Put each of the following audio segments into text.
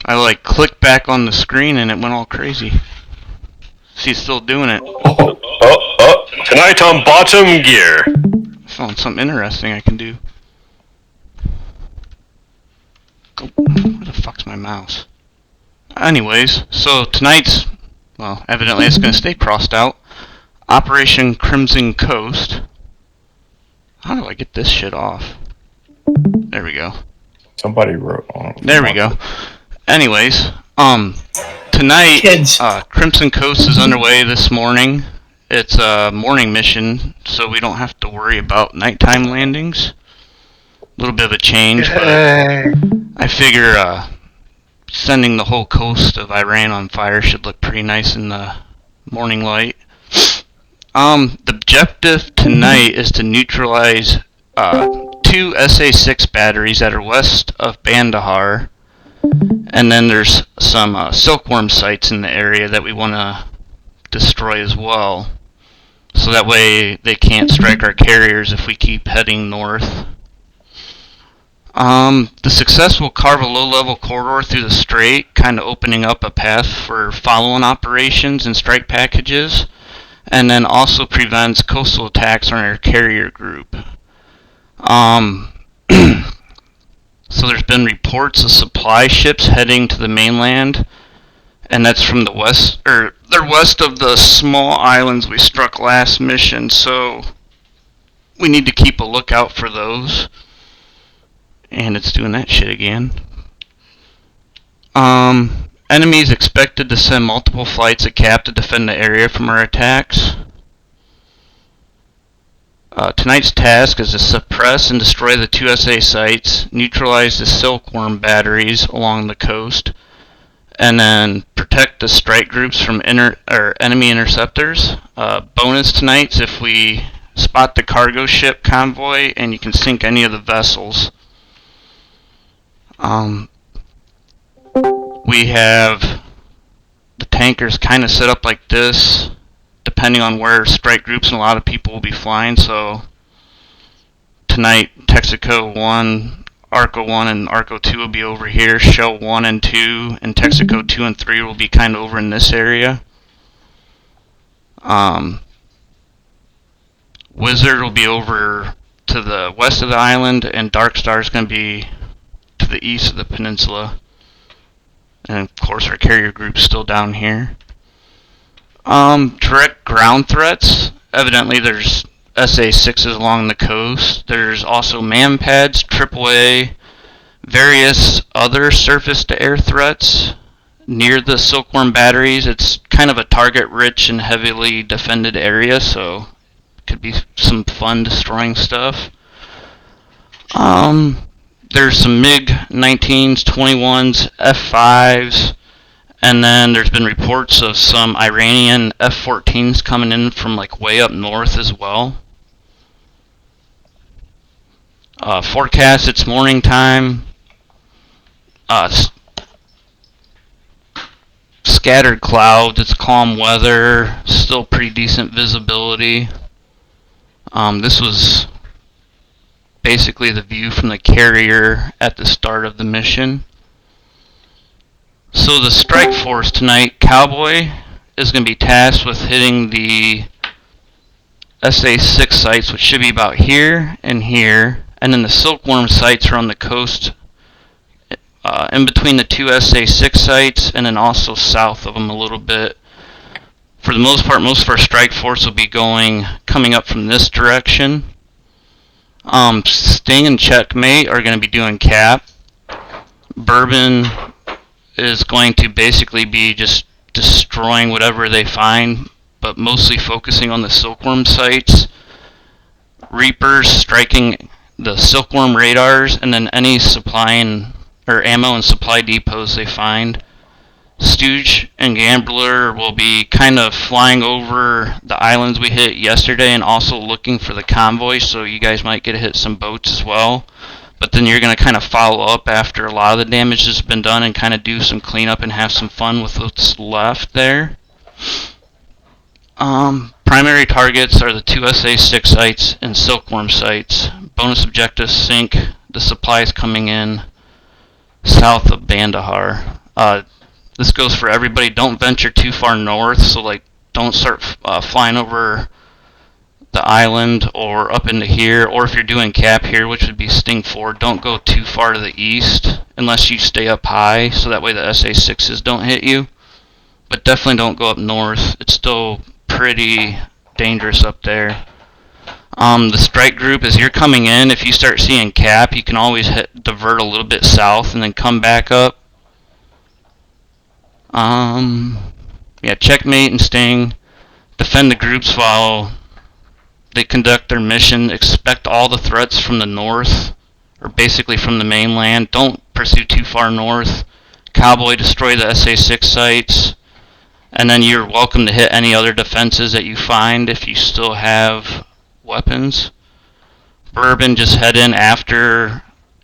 I like clicked back on the screen and it went all crazy. She's still doing it. Tonight on Bottom Gear. I found something interesting I can do. Where the fuck's my mouse? Anyways, so tonight's, well, evidently it's going to stay crossed out. Operation Crimson Coast. How do I get this shit off? There we go. Somebody wrote on. There we go. Anyways, tonight, Crimson Coast is underway this morning. It's a morning mission, so we don't have to worry about nighttime landings. A little bit of a change, but I figure sending the whole coast of Iran on fire should look pretty nice in the morning light. The objective tonight is to neutralize 2 SA-6 batteries that are west of Bandahar, and then there's some silkworm sites in the area that we want to destroy as well, so that way they can't strike our carriers if we keep heading north. The success will carve a low-level corridor through the strait, kind of opening up a path for follow-on operations and strike packages, and then also prevents coastal attacks on our carrier group. So there's been reports of supply ships heading to the mainland, and that's from the west, or they're west of the small islands we struck last mission, so we need to keep a lookout for those. And it's doing that shit again. Enemies expected to send multiple flights of cap to defend the area from our attacks. Tonight's task is to suppress and destroy the 2 SA sites, neutralize the silkworm batteries along the coast, and then protect the strike groups from enemy interceptors. Bonus tonight's if we spot the cargo ship convoy, and you can sink any of the vessels. We have the tankers kind of set up like this, depending on where strike groups and a lot of people will be flying. So tonight, Texaco 1, Arco 1, and Arco 2 will be over here. Shell 1 and 2, and Texaco 2 and 3 will be kind of over in this area. Wizard will be over to the west of the island, and Dark Star is going to be to the east of the peninsula. And of course our carrier group's still down here. Direct ground threats. Evidently there's SA-6s along the coast. There's also man pads, AAA, various other surface-to-air threats near the silkworm batteries. It's kind of a target-rich and heavily defended area, so it could be some fun destroying stuff. There's some MiG-19s, 21s, F-5s, and then there's been reports of some Iranian F-14s coming in from like way up north as well. Forecast, it's morning time. Scattered clouds, it's calm weather, still pretty decent visibility. This was basically the view from the carrier at the start of the mission. So the strike force tonight, Cowboy, is going to be tasked with hitting the SA-6 sites, which should be about here and here, and then the silkworm sites are on the coast in between the 2 SA-6 sites, and then also south of them a little bit. For the most part, most of our strike force will be coming up from this direction. Sting and Checkmate are going to be doing cap. Bourbon is going to basically be just destroying whatever they find, but mostly focusing on the silkworm sites. Reapers striking the silkworm radars, and then any supply or ammo and supply depots they find. Stooge and Gambler will be kind of flying over the islands we hit yesterday and also looking for the convoy, so you guys might get to hit some boats as well. But then you're going to kind of follow up after a lot of the damage has been done and kind of do some cleanup and have some fun with what's left there. Primary targets are the 2 SA-6 sites and silkworm sites. Bonus objectives: sink the supplies coming in south of Bandahar. This goes for everybody. Don't venture too far north, so like don't start flying over the island or up into here, or if you're doing cap here, which would be Sting 4, don't go too far to the east unless you stay up high, so that way the SA-6s don't hit you. But definitely don't go up north. It's still pretty dangerous up there. The strike group, as you're coming in, if you start seeing cap, you can always divert a little bit south and then come back up. Yeah, checkmate and Sting. Defend the groups while they conduct their mission. Expect all the threats from the north, or basically from the mainland. Don't pursue too far north. Cowboy, destroy the SA-6 sites. And then you're welcome to hit any other defenses that you find if you still have weapons. Bourbon, just head in after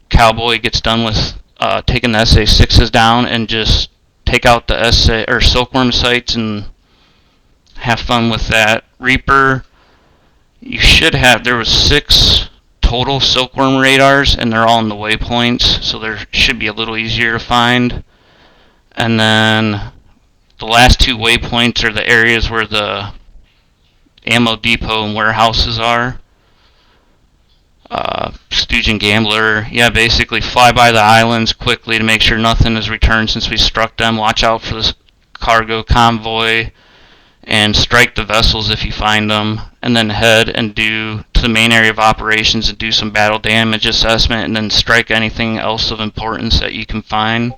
Cowboy gets done with taking the SA-6s down and just take out the Silkworm sites and have fun with that. Reaper, you should have, there was 6 total Silkworm radars and they're all in the waypoints, so there should be a little easier to find. And then the last 2 waypoints are the areas where the ammo depot and warehouses are. Stooge and Gambler, yeah, basically fly by the islands quickly to make sure nothing is returned since we struck them. Watch out for this cargo convoy and strike the vessels if you find them, and then head and do to the main area of operations and do some battle damage assessment, and then strike anything else of importance that you can find.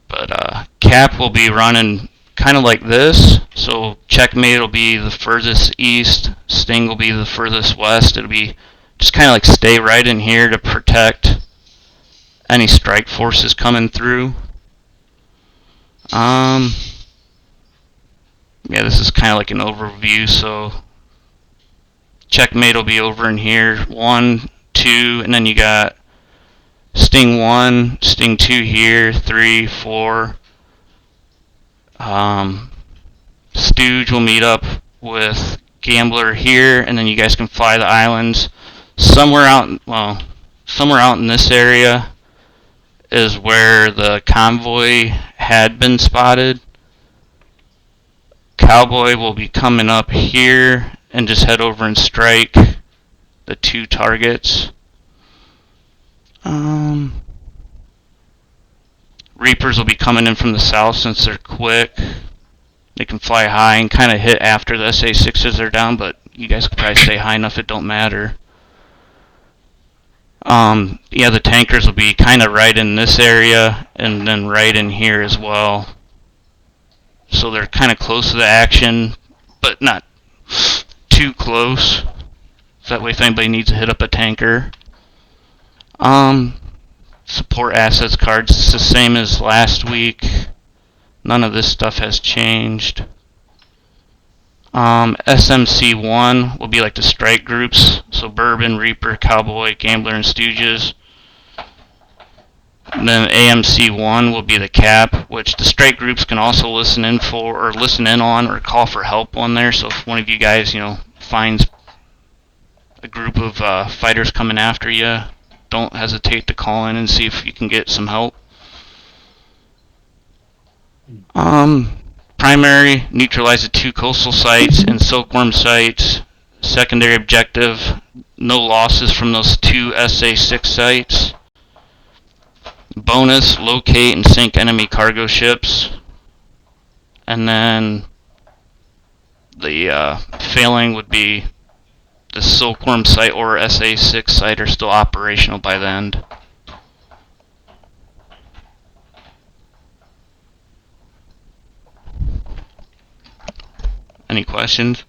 But cap will be running kind of like this, so checkmate will be the furthest east, Sting will be the furthest west. It'll be just kind of like stay right in here to protect any strike forces coming through. Yeah, this is kind of like an overview, so checkmate will be over in here, 1, 2, and then you got Sting 1, Sting 2 here, 3, 4. Stooge will meet up with Gambler here, and then you guys can fly the islands. Somewhere out in this area is where the convoy had been spotted. Cowboy will be coming up here and just head over and strike the 2 targets. Reapers will be coming in from the south since they're quick. They can fly high and kind of hit after the SA-6s are down, but you guys can probably stay high enough it don't matter. Yeah, the tankers will be kind of right in this area and then right in here as well. So they're kind of close to the action, but not too close. So that way if anybody needs to hit up a tanker. Support assets cards, it's the same as last week. None of this stuff has changed. SMC1 will be like the strike groups, so Bourbon, Reaper, Cowboy, Gambler, and Stooges. And then AMC1 will be the cap, which the strike groups can also listen in on or call for help on there. So if one of you guys, finds a group of fighters coming after you, don't hesitate to call in and see if you can get some help. Primary, neutralize the 2 coastal sites and Silkworm sites. Secondary objective, no losses from those 2 SA-6 sites. Bonus, locate and sink enemy cargo ships. And then the failing would be the Silkworm site or SA-6 site are still operational by the end. Any questions?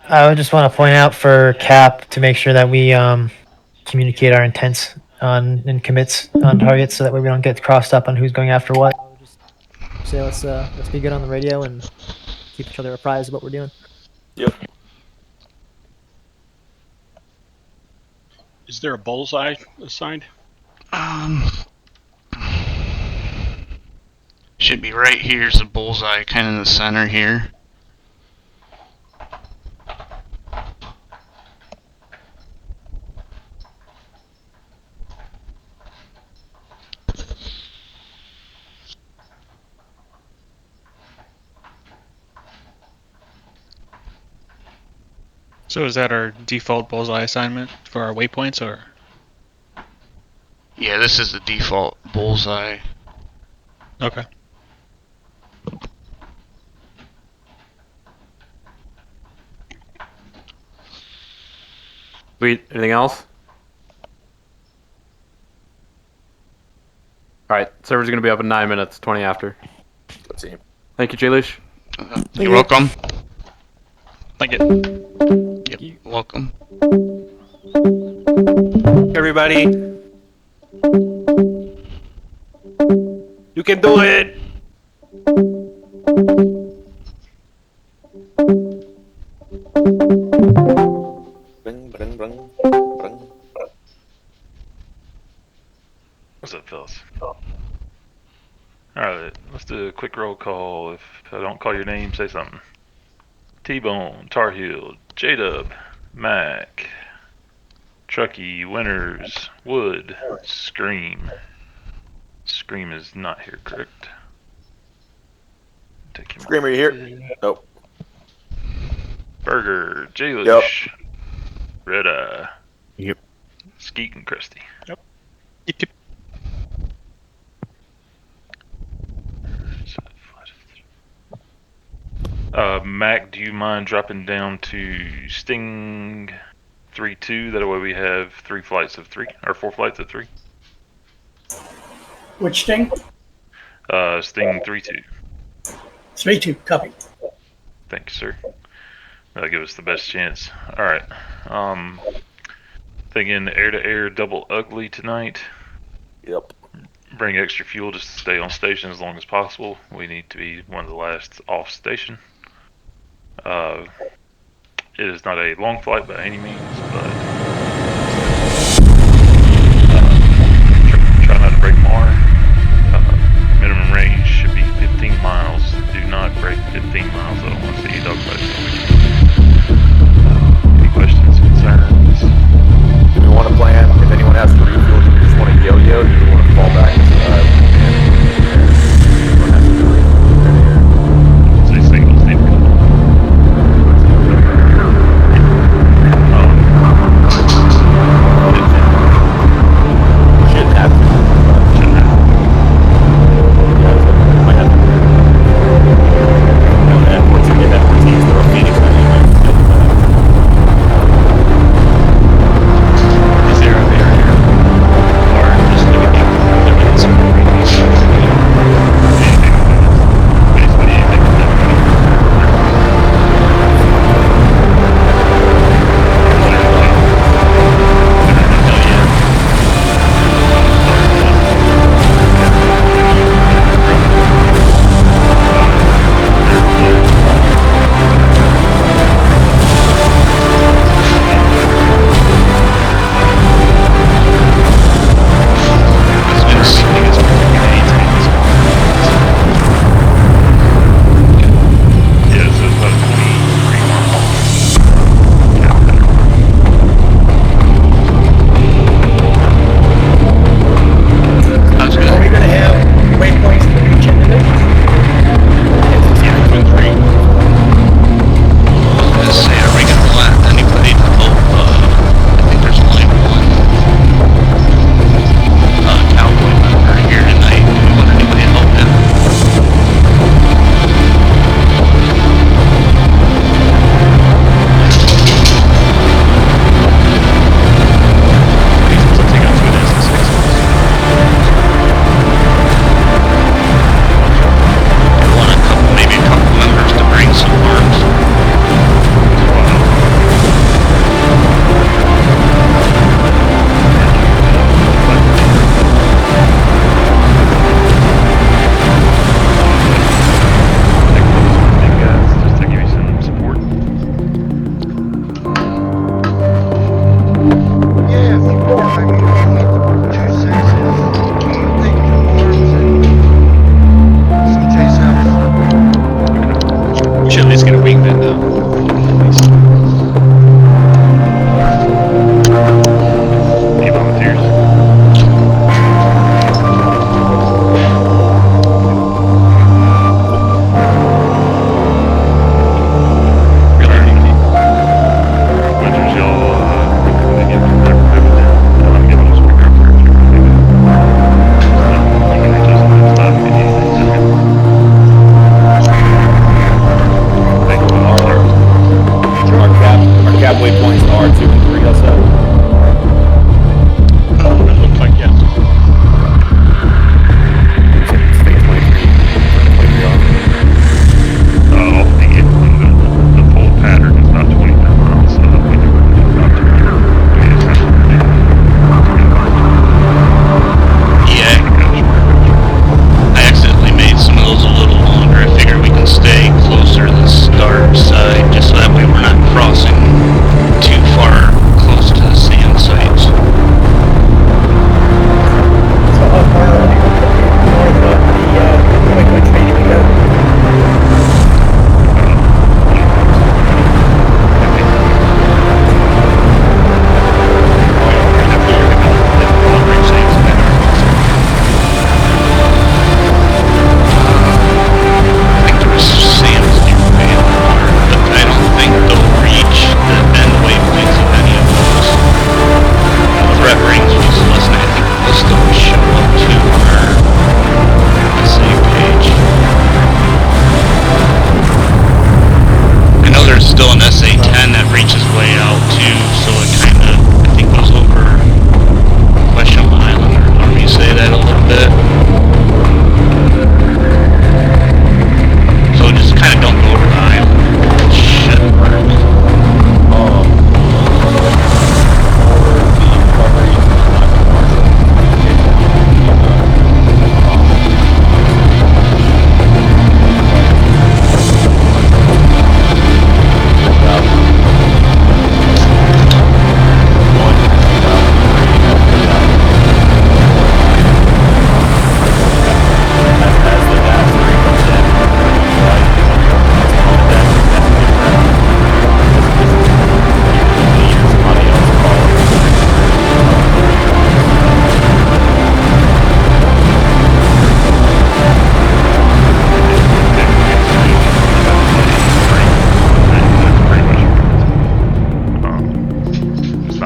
I would just want to point out for cap to make sure that we communicate our intents and commits on targets, so that way we don't get crossed up on who's going after what. Just say let's be good on the radio and keep each other apprised of what we're doing. Yep. Is there a bullseye assigned? Should be right here's the bullseye, kind of in the center here. So is that our default bullseye assignment for our waypoints, or? Yeah, this is the default bullseye. Okay. Sweet. Anything else? Alright, server's gonna be up in 9 minutes, 20 after. Let's see. Thank you, Jaylish. You're welcome. Thank you. Yep, welcome. Everybody, you can do it. Bring, bring, bring, bring. What's up, fellas? Alright, let's do a quick roll call. If I don't call your name, say something. T-Bone, Tar Heel, J-Dub, Mac, Truckee, Winters, Wood, Scream. Scream is not here, correct? Take him Screamer, you here? Nope. Burger, Jaylish, Red Eye. Yep. Skeet and Krusty. Yep, yep. Mac, do you mind dropping down to Sting 3-2? That way we have 3 flights of 3, or 4 flights of 3. Which Sting? Sting 3-2. 3-2, copy. Thank you, sir. That'll give us the best chance. Alright. Thinking air-to-air double ugly tonight. Yep. Bring extra fuel just to stay on station as long as possible. We need to be one of the last off station. It is not a long flight by any means, but try not to break more. Minimum range should be 15 miles. Do not break 15 miles. I don't want to see you dogfights. Any questions, concerns? Do we want to plan? If anyone has to refuel, do we just want to yo-yo? Do we want to fall back? Say singles, Steve. Shouldn't have to. Once you get that routine, Phoenix,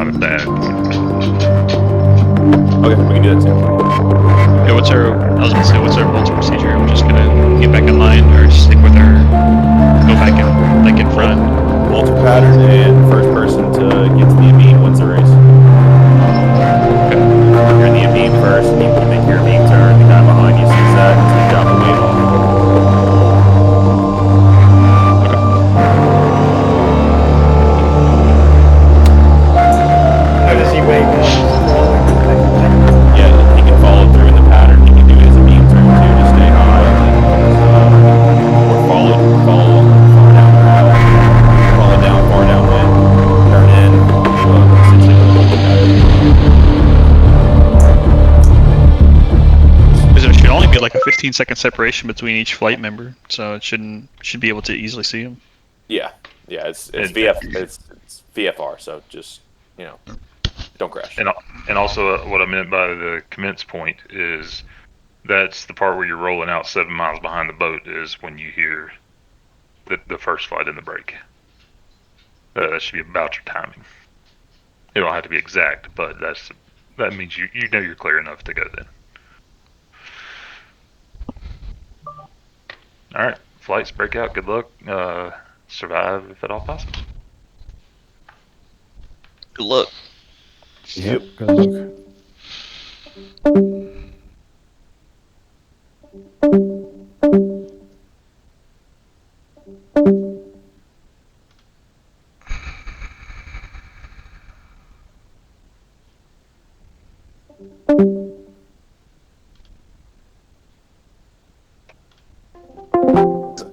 not a bad. Okay, we can do that too. Yeah, I was gonna say, what's our vaulting procedure? We're just gonna get back in line or stick with our, go back in, like in front? Multi pattern and first person to get to the Amin wins the race. You're in the Amin first, and you make your Amin turn. The guy behind you sees that, so they drop the weight off. How does he wait? Yeah, he can follow through in the pattern. He can do his Amin turn too to stay high, and then or follow far down, follow down, far downwind, turn in, essentially with a multi pattern. Because there should only be like a 15-second separation between each flight member, so it should be able to easily see them. Yeah, it's VFR, so just don't crash. And also, what I meant by the commence point is that's the part where you're rolling out 7 miles behind the boat is when you hear the first flight in the break. That should be about your timing. It don't have to be exact, but that means you know you're clear enough to go then. All right, flights break out. Good luck. Survive if at all possible. Good luck. Yep. Good luck.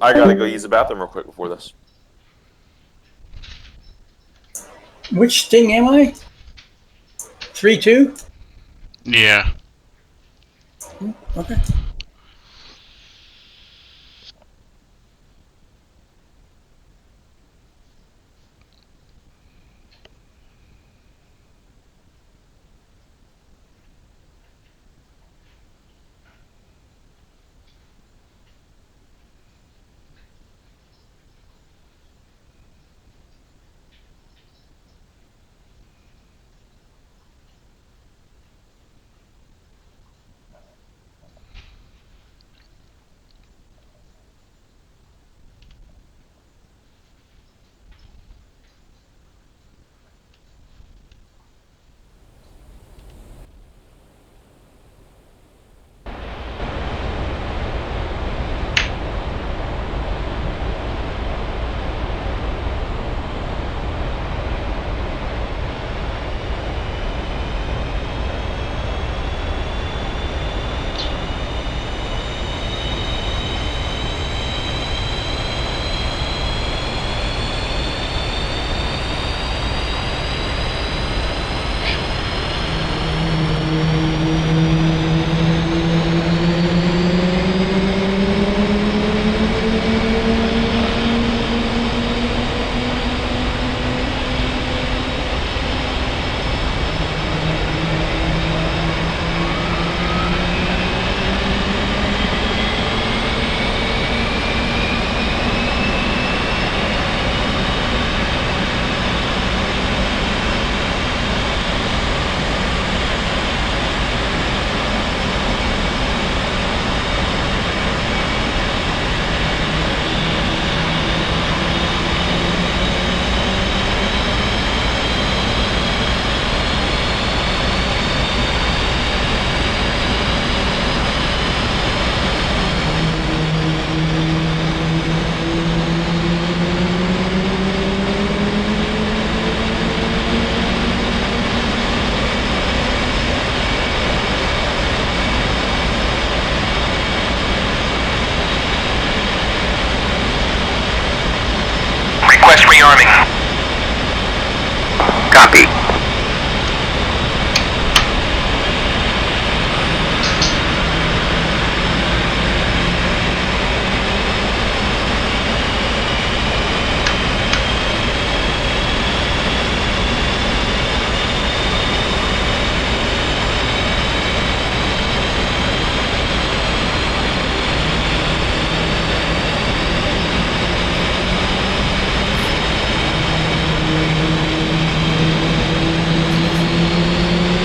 I gotta go use the bathroom real quick before this. Which Sting am I? 3-2? Yeah. Okay.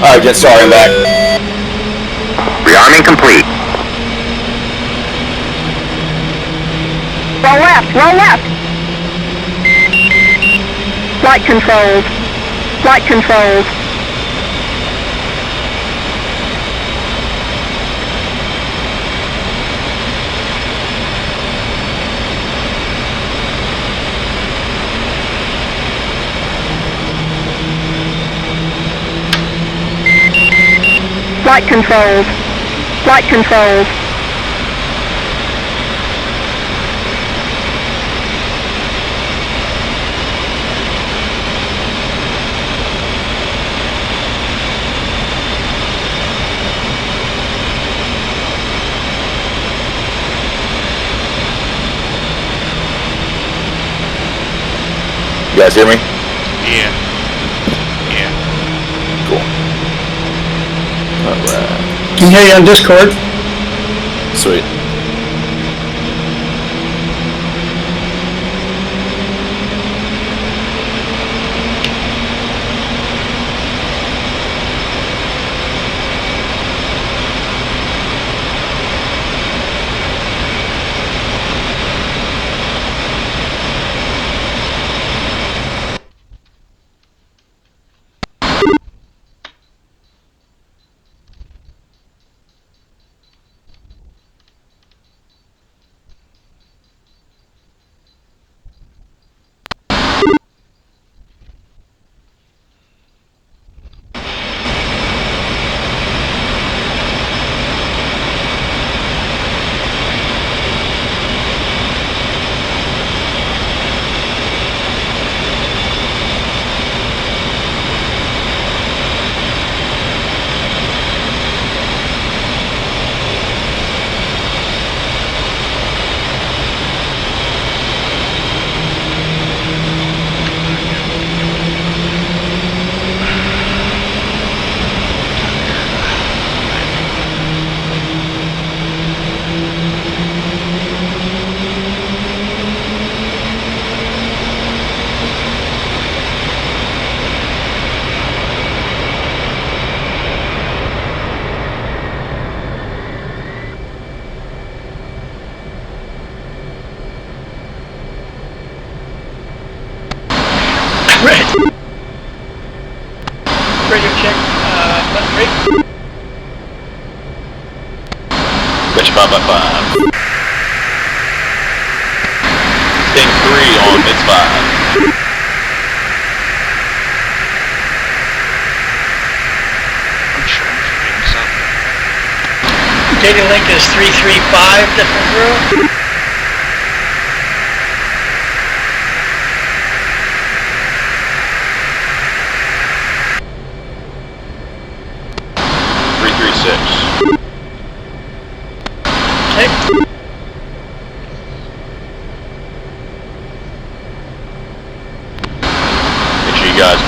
Alright, Jen, sorry, I'm back. Rearming complete. Roll left, roll left. Flight controls. Flight controls. Flight controls. Flight controls. You guys hear me? Yeah. Yeah. Cool. Alright. Can hear you on Discord. Sweet. Radio check, rig. Bitch 5x5. Sting 3 on Mids 5. I'm sure I'm forgetting something. Data link is 335.0. Make sure you guys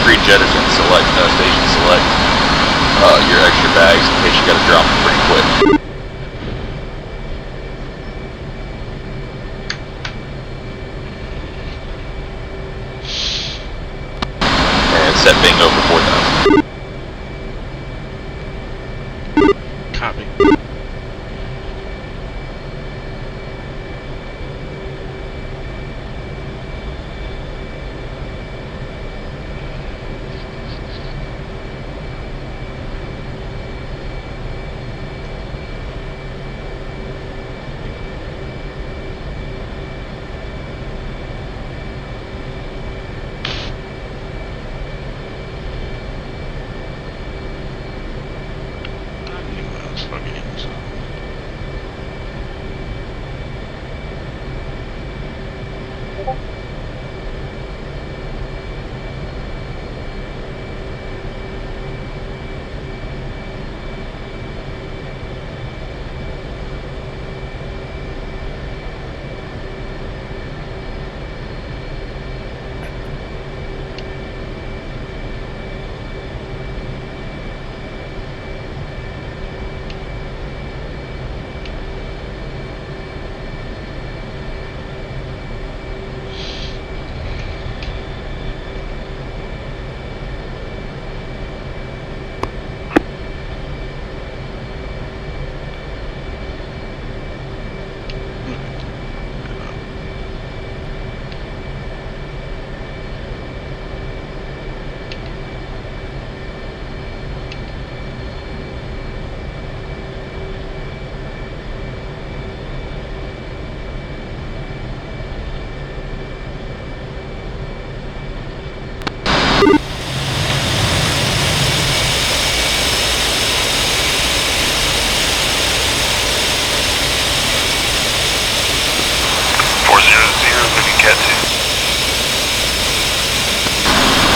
pre-jettison select, station select your extra bags in case you gotta drop them pretty quick. And set bingo for 4,000. Copy.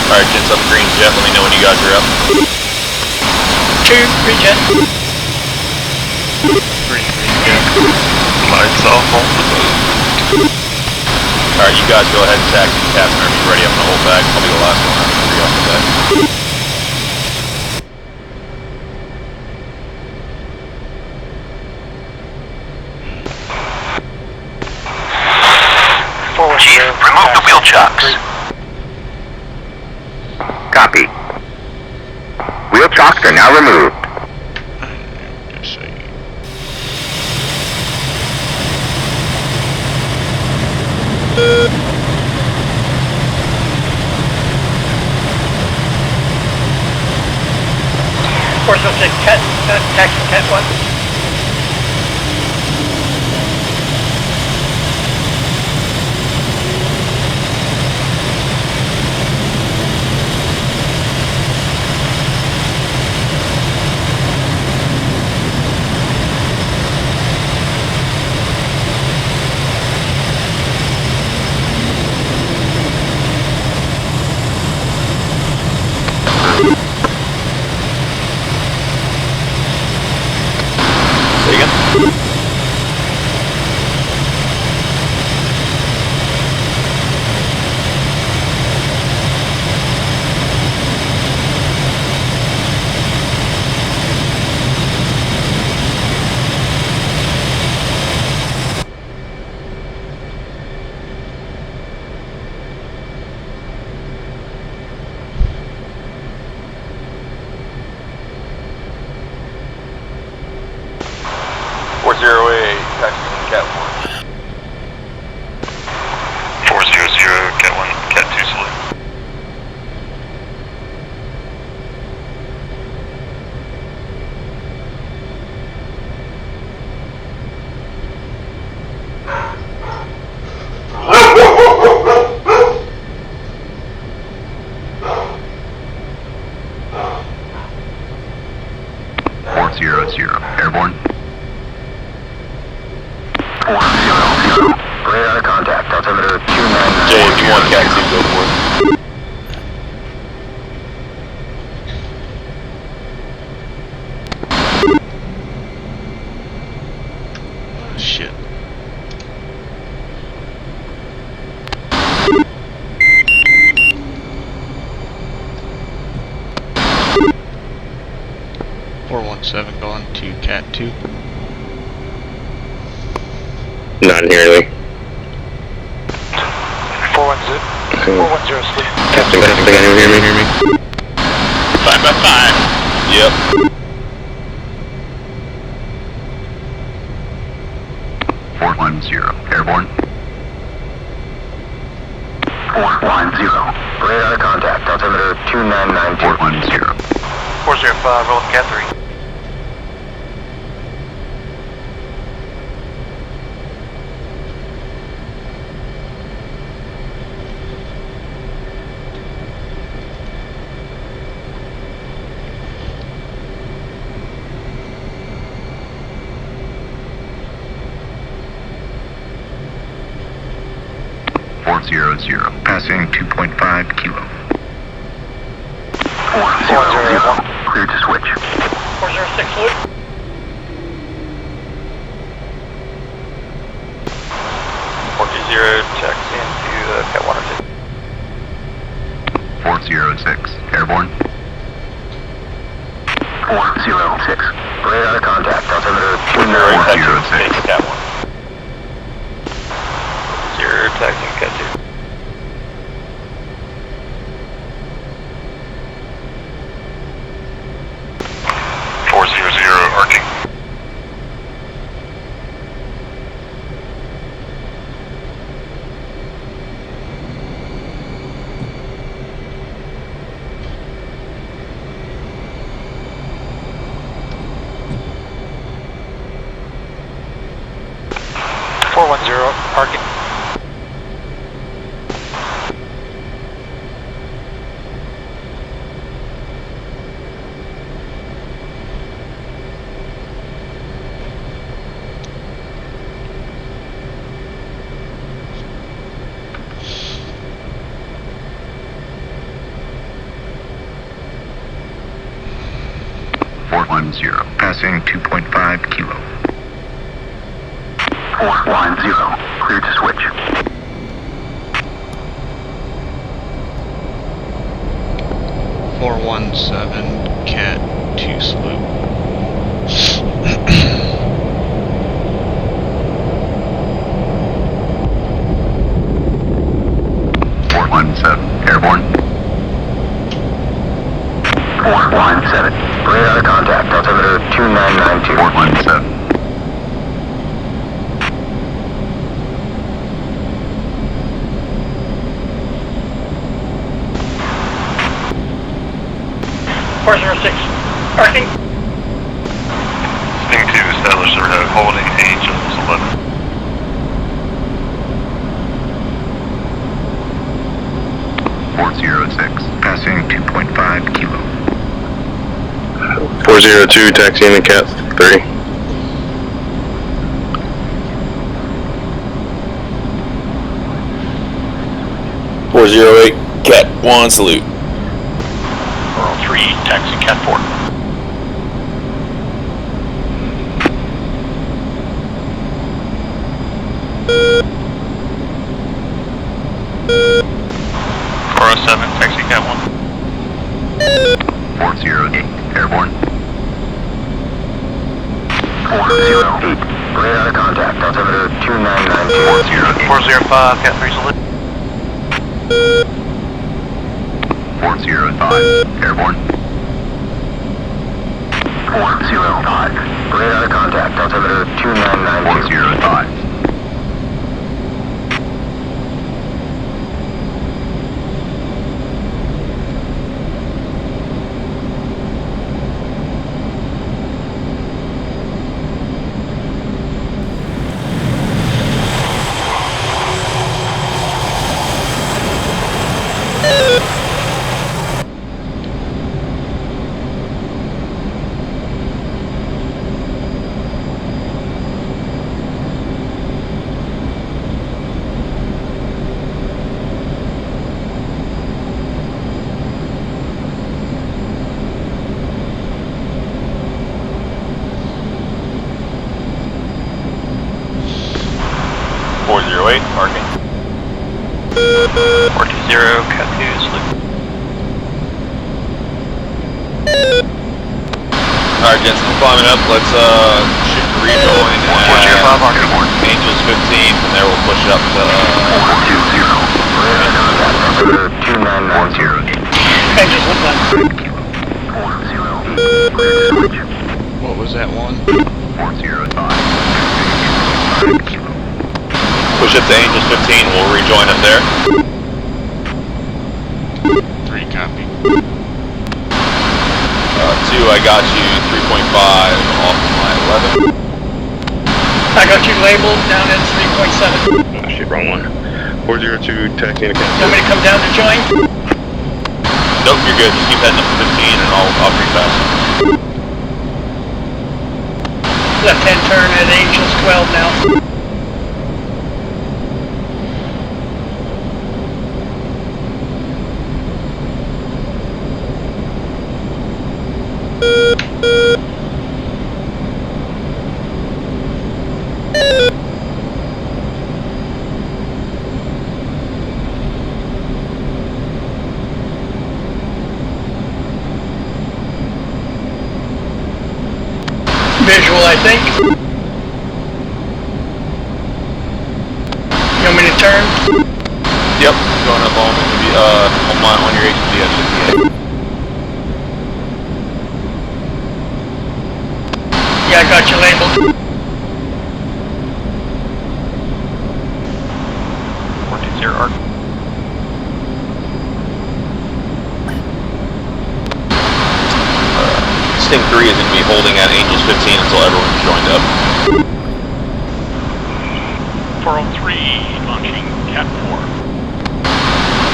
Alright, Jet's up green. Jet, let me know when you guys are up. 2, green jet. Green, yeah. Lights off on the boat. Alright, you guys go ahead and taxi the captain or be ready. I'm gonna hold back. I'll be the last one out of the 3 off the deck. Chief, remove the wheel chocks. Copy. Wheel chocks are now removed. Force 06, taxi Cat 1. Say again? Cat 1. 400, Cat 1, Cat 2 salute. Airborne. 400. Radar contact. Altimeter 29. Jay, if you want Cat 2, go for it. Shit. Going to Cat 2. Not nearly. 410. 410, sleep. Captain, anyone hear me? 5 by 5. Yep. 410. Airborne. 410. Radar contact. Altimeter 299. 410. 405. Roll Cat 3. Passing 2.5 kilo. 400. Clear to switch. 406 fluid. 420 checks into Cat 1 or 2. 406. Airborne. 406. Radar contact. Altimeter 406. Cat 1. 0 taxiing Cat 2. 400, arcing. Parking. 410, passing 2.5 kilo. 410, clear to switch. 417 Cat 2 Salute. Airborne. 417. Radar contact. Altimeter 2992. 417. Parking. Sting 2, establish the road holding Angels 11. Passing 2.5 kilo. 402, taxiing the Cat 3. Cat 1, salute. 403, taxi Cat 4. 407, taxi Cat 1. 408, airborne. 408, radar contact, altimeter 2992. 405, Cat 3 salute. 405, airborne. 405, radar contact, altimeter 2992. 405. Parking. 420, Cat 2 salute. Alright, Jensen, I'm climbing up. Let's rejoin at Angels 15, and there we'll push up to 2990. Angels 1 What was that one? 405. push up to Angels 15. We'll rejoin up there. 3 copy. 2, I got you 3.5 off of my 11. I got you labeled down at 3.7. Oh shit, wrong one. 402, taxiing the Cat You want me to come down to join? Nope, you're good. Just keep heading up to 15 and I'll bring fast. Left hand turn at Angels 12 now. Visual, I think. You want me to turn? Yep, going up on your HDS 58. Yeah, I got you labeled. 420 arc. Sting 3 is going to be holding at Angels 15 until everyone's joined up. 403, launching Cat 4.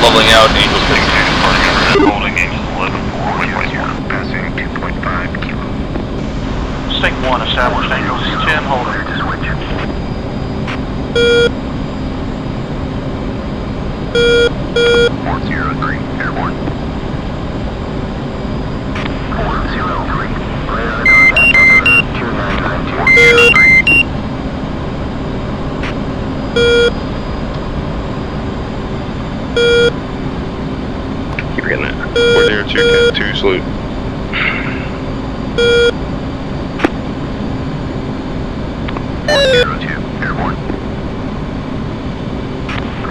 Leveling out Angels 15. Holding Angels 11 for waypoint 1. Passing 2.5 kilo. Sting 1, established Angels 10, holding. To switch. 403, airborne. 403, radar Cat 2 salute. Airborne.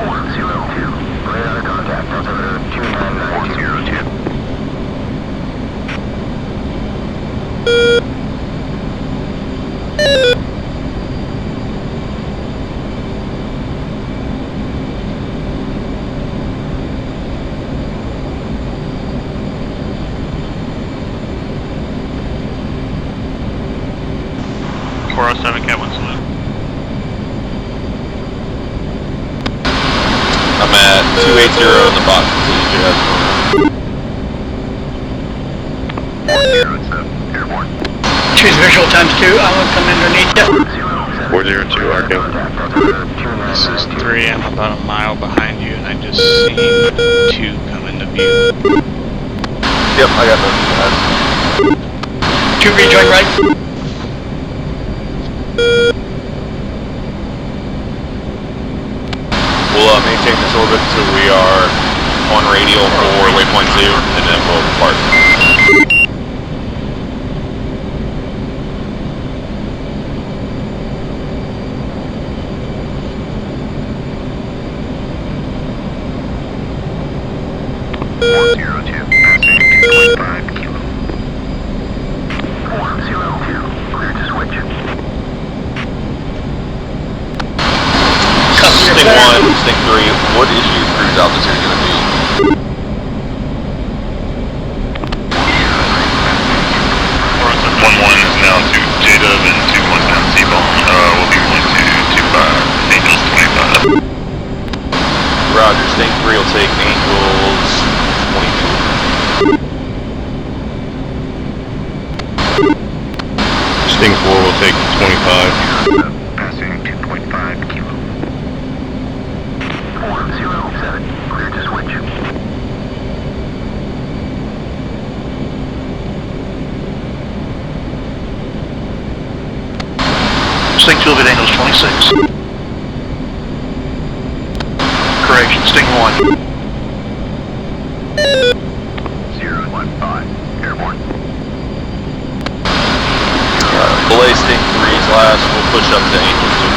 102. Radar contact. Altimeter 2992. 407 Cat 1 salute. I'm at 280 in the box. Airborne. Choose visual times 2. I'm gonna come underneath you. 402 Arkham. This is 3. I'm about a mile behind you, and I just seen 2 come into view. Yep, I got those guys. 2 rejoin right. We'll maintain this orbit until we are on radial for waypoint 2, and then we'll depart. Sting 1, Sting 3, what is your cruise altitude going to be? 1-1 is now to J-Dub and 2-1's down T-Bone. We'll be going to 25, Angels 25. Roger, Sting 3 will take Angels 22. Sting 4 will take 25. Passing 2.5 kilo. 407, clear to switch. Sting 2 at Angels 26. Correction, Sting 1. 015, airborne. Belay Sting 3's last, we'll push up to Angels 2-3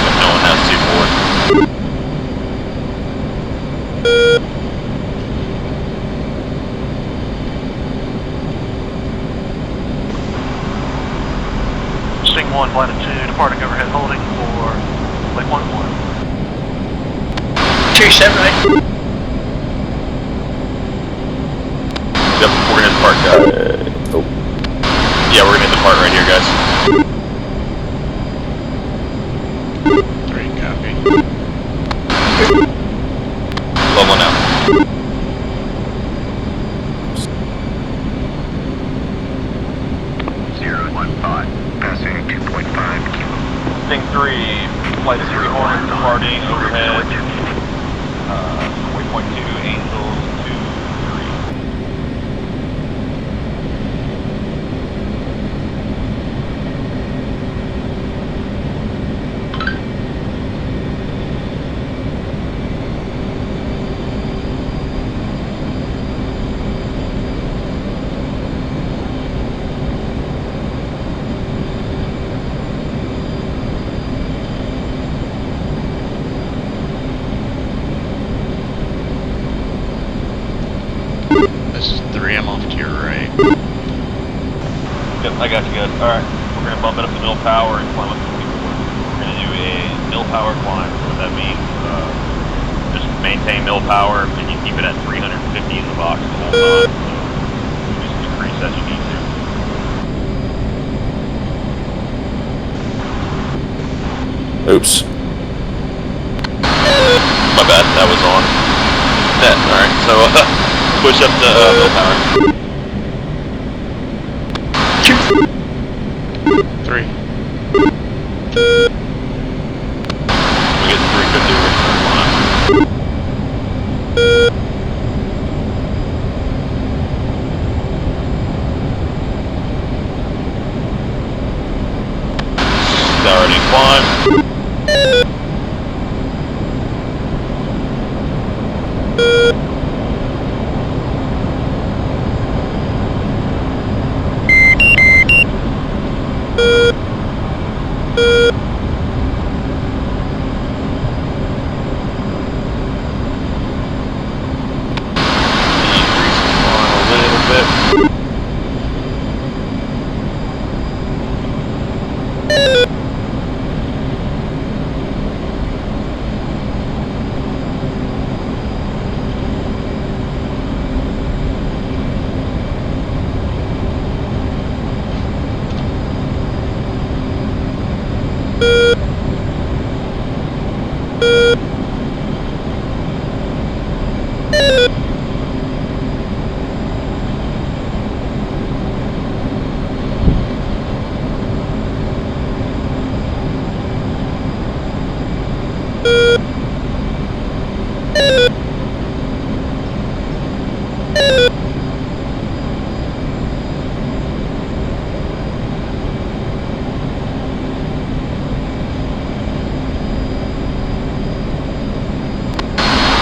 if no one has 2-4. Sting 1, Planet 2, departing overhead holding for waypoint 1. 2 set right. Yep, we're gonna depart, yeah, we're gonna depart right here, guys. 3 copy. Level now. Passing 2.5 kilo. Sting 3, flight 3 Hornet departing overhead. Waypoint 2, Angels 3. This is 3. I'm off to your right. Yep, I got you guys. Alright, we're gonna bump it up to middle power and climb up to people. We're gonna do a middle power climb. So what that means, just maintain middle power and you keep it at 350 in the box the whole time. So just increase as you need to. Oops. My bad, that was on. That, alright, so push up to middle power. 3. We get 350 return line. Starting climb. bit.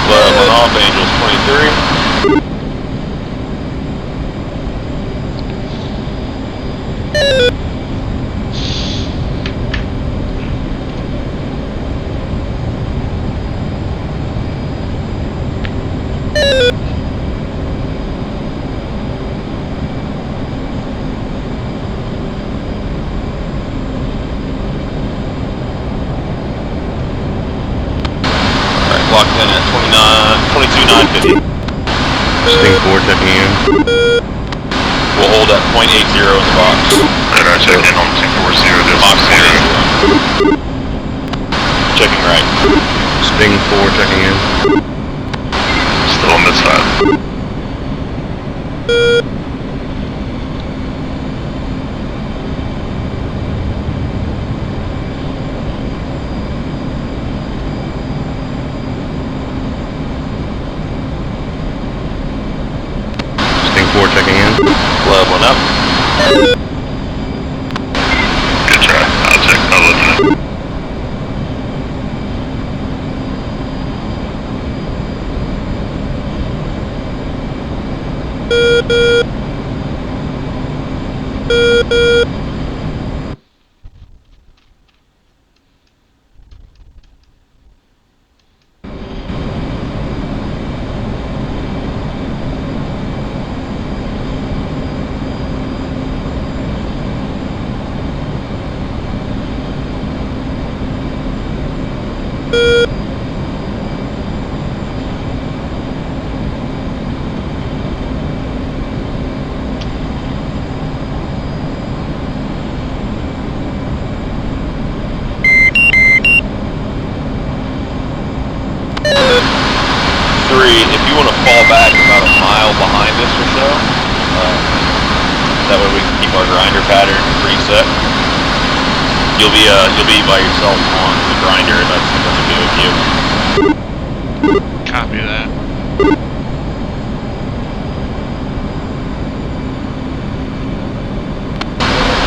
Leveling off, Angels 23. Locked in at 22,950. Sting 4 checking in. We'll hold at .80 in the box. Radar check in on 240, this Box is 0. Checking right. Sting 4 checking in. Still on this side. Sting 4 checking in. Leveling up. Good try. I'll check. I'll let you know. If you want to fall back about a mile behind us or so, that way we can keep our grinder pattern preset. You'll be by yourself on the grinder, and that's okay with you. Copy that.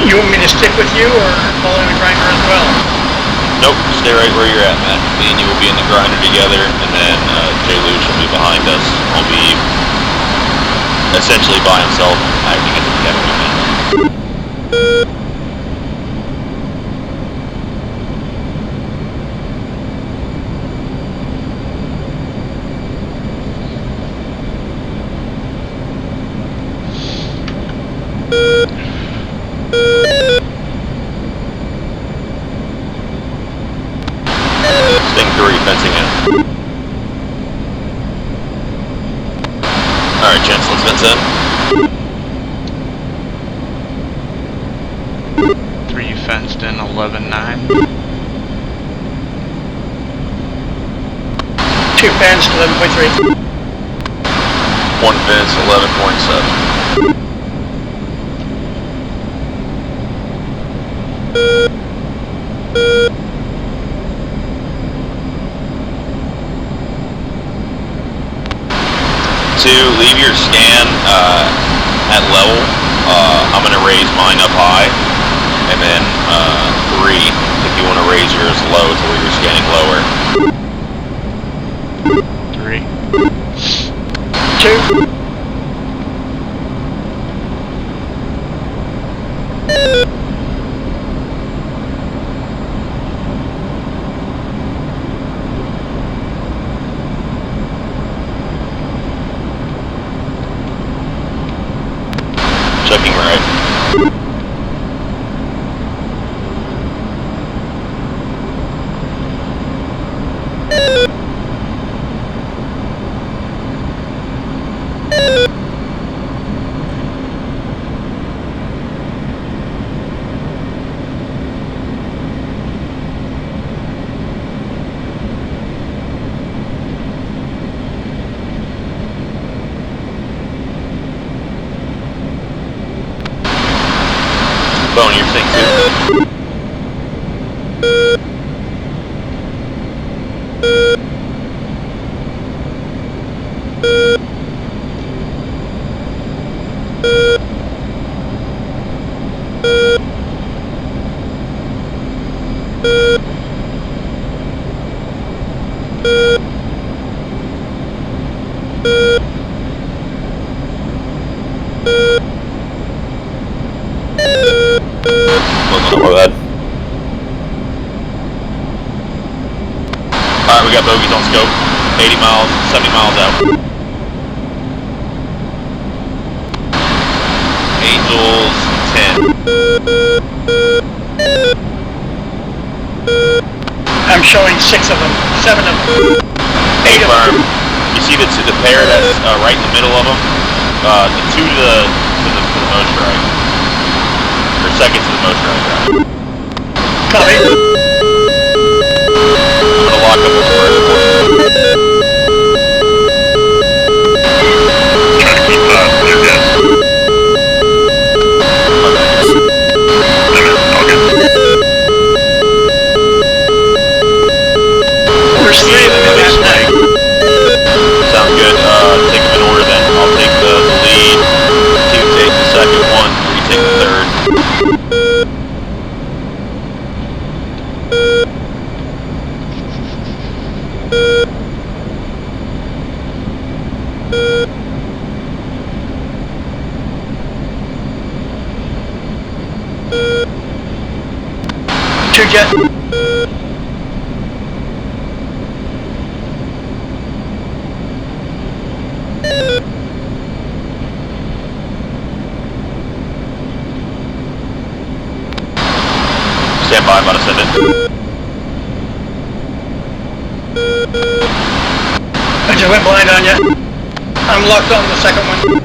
You want me to stick with you or follow the grinder as well? Nope, stay right where you're at, Matt. Me and you will be in the grinder together, and then Jay Luch will be behind us. He'll be essentially by himself, acting as a captain. Sting 3 fencing in. Alright, gents, let's fence in. 3 fenced in, 11-9. 2 fenced, 11.3. 1 fence, 11.7. Leave your scan at level. I'm going to raise mine up high, and then 3 if you want to raise yours low to where you're scanning lower. 3. 2. checking right. Bone, you're saying too? Overhead. Alright, we got bogeys on scope. 80 miles, 70 miles out. Angels, 10. I'm showing 6 of them, 7 of them. 8 of them. You see the pair that's right in the middle of them? The 2 to the most right. Or second to the most right. Copy. I'm gonna lock up with the first one. Try to keep clear dead. There's 3 of them in that night. Sounds good. Take them in order then. I'll take the lead. You take the second one. You take the third. Two jet. Stand by, I'm about to send it. I just went blind on you. I'm locked on the second one.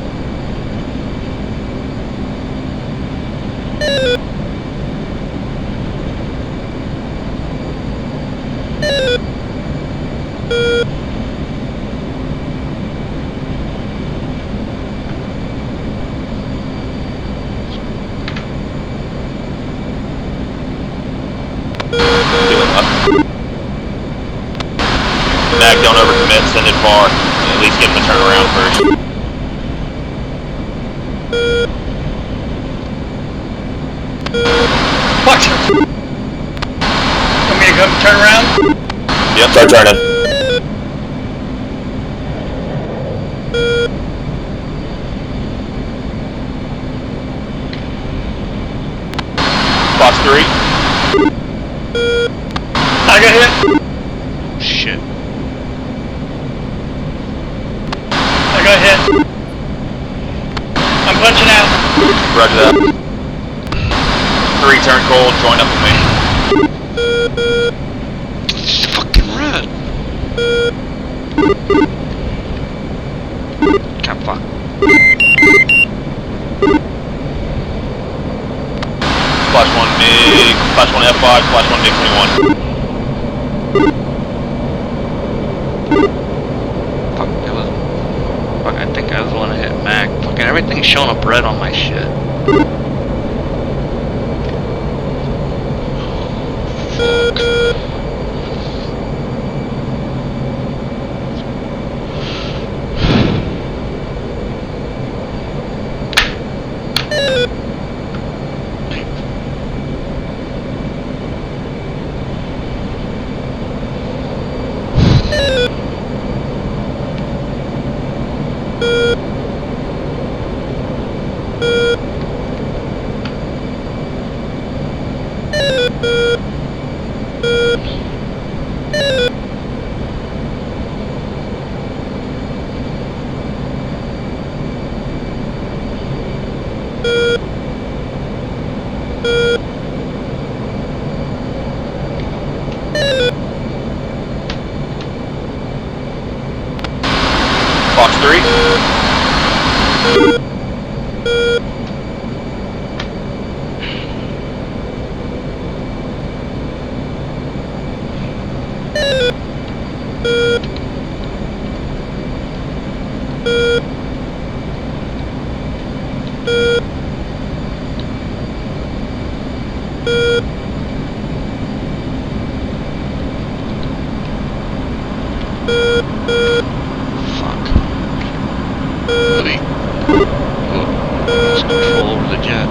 Mag, don't overcommit, send it far. At least get him to turn around first. Watch it. Want me to come turn around? Yep, start turning. Fox 3. I got hit. Shit. I got hit. I'm punching out. Roger that. 3, turn cold, join up with me. It's fucking red. God fuck. Flash 1 MiG, Flash 1 F5, Flash 1 MiG 21. Fuck, it was. Fuck, I think I was the one that hit Mac. Fucking everything's showing up red on my shit. Fuck. Lost control over the jet.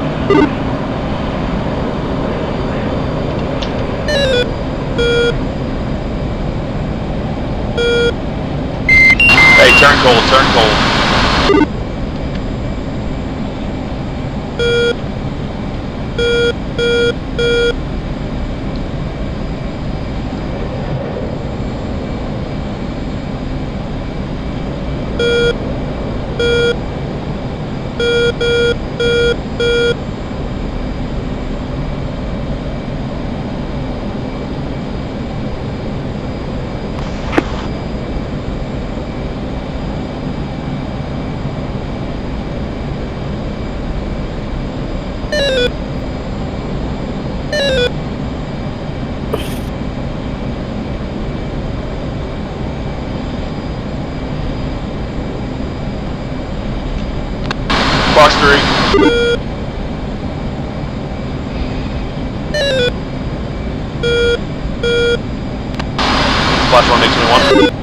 Hey, turn cold, turn cold. Box 3. Flash 1, makes me 1.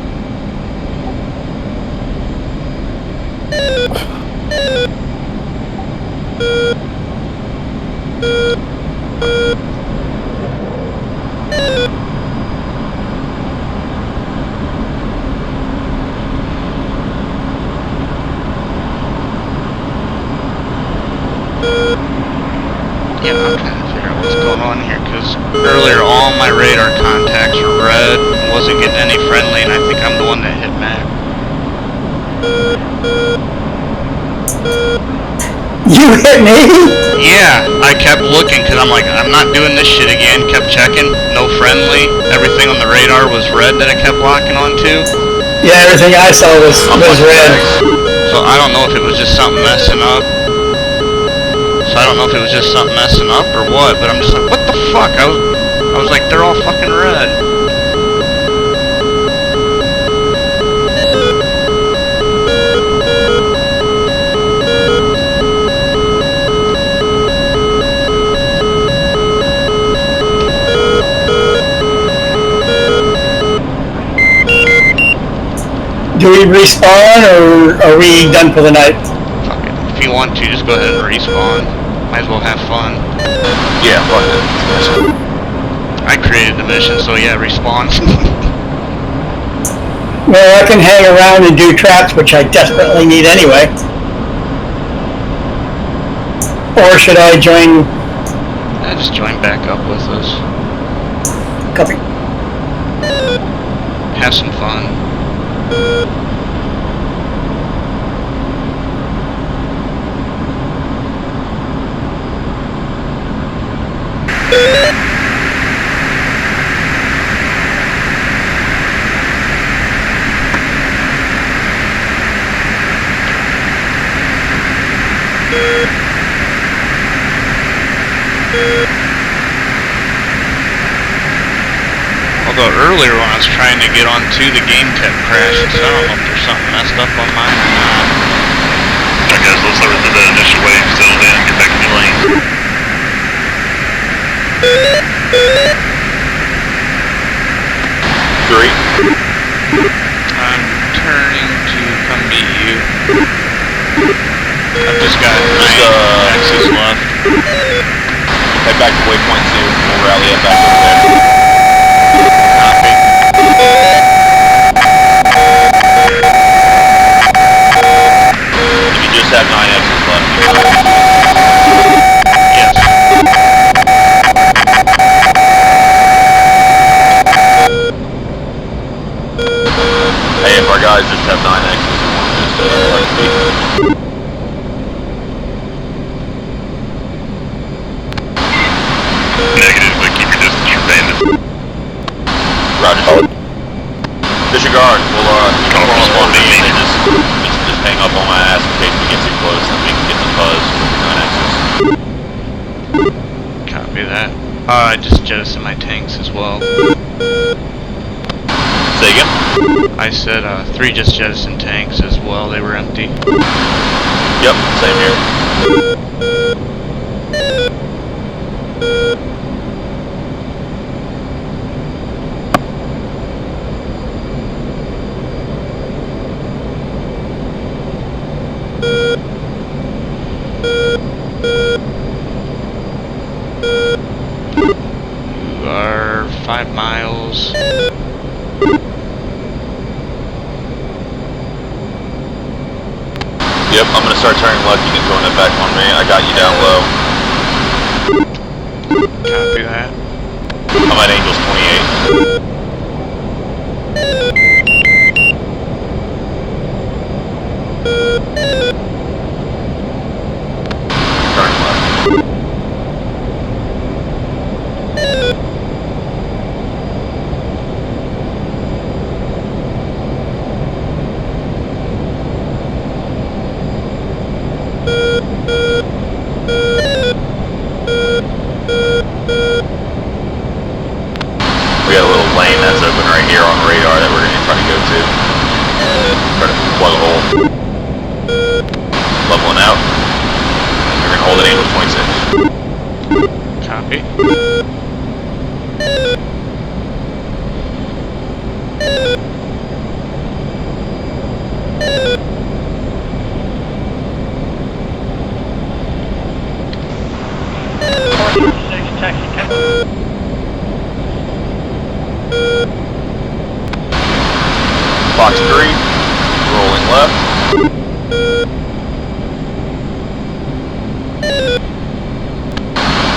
Yeah, I'm trying to figure out what's going on here, because earlier all my radar contacts were red, wasn't getting any friendly, and I think I'm the one that hit Mac. You hit me? Yeah, I kept looking, because I'm like, I'm not doing this shit again, kept checking, no friendly, everything on the radar was red that I kept locking onto. Yeah, everything I saw was red. So I don't know if it was just something messing up. So I don't know if it was just something messing up or what, but I'm just like, what the fuck? I was like, they're all fucking red. Do we respawn or are we done for the night? Fuck it. If you want to, just go ahead and respawn. Might as well have fun. Yeah, fuck it. I created the mission, so yeah, respawn. Well, I can hang around and do traps, which I desperately need anyway. Or should I join? Yeah, just join back up with us. Copy. Have some fun. Although earlier when I was trying to get onto the game kept crashing, so I don't know if there's something messed up on mine or not. I guess let's start with the initial wave, settle down, get back in your lane. 3. I'm turning to come meet you. I've just got 9 X's left. Head back to waypoint 2. We'll rally it back over there. Copy. If you just have 9 X's left, Yes. hey, if our guys just have 9 X's, we'll just speak. Negative, but keep your distance from bandits. Roger. Disregard. We'll respond to you and just hang up on my ass in case we get too close and we can get the buzz with the 9 X's. Copy that. I just jettisoned my tanks as well. Say again? I said 3 just jettisoned tanks as well. They were empty. Yep, same here. miles. Yep, I'm gonna start turning left. You can join it back on me. I got you down low. Copy that. I'm at Angels 28. Turn left. We got a little lane that's open right here on radar that we're gonna try to go to. Try to plug a hole. Leveling out. We're gonna hold at Angels 26. Copy. Fox 3, rolling left.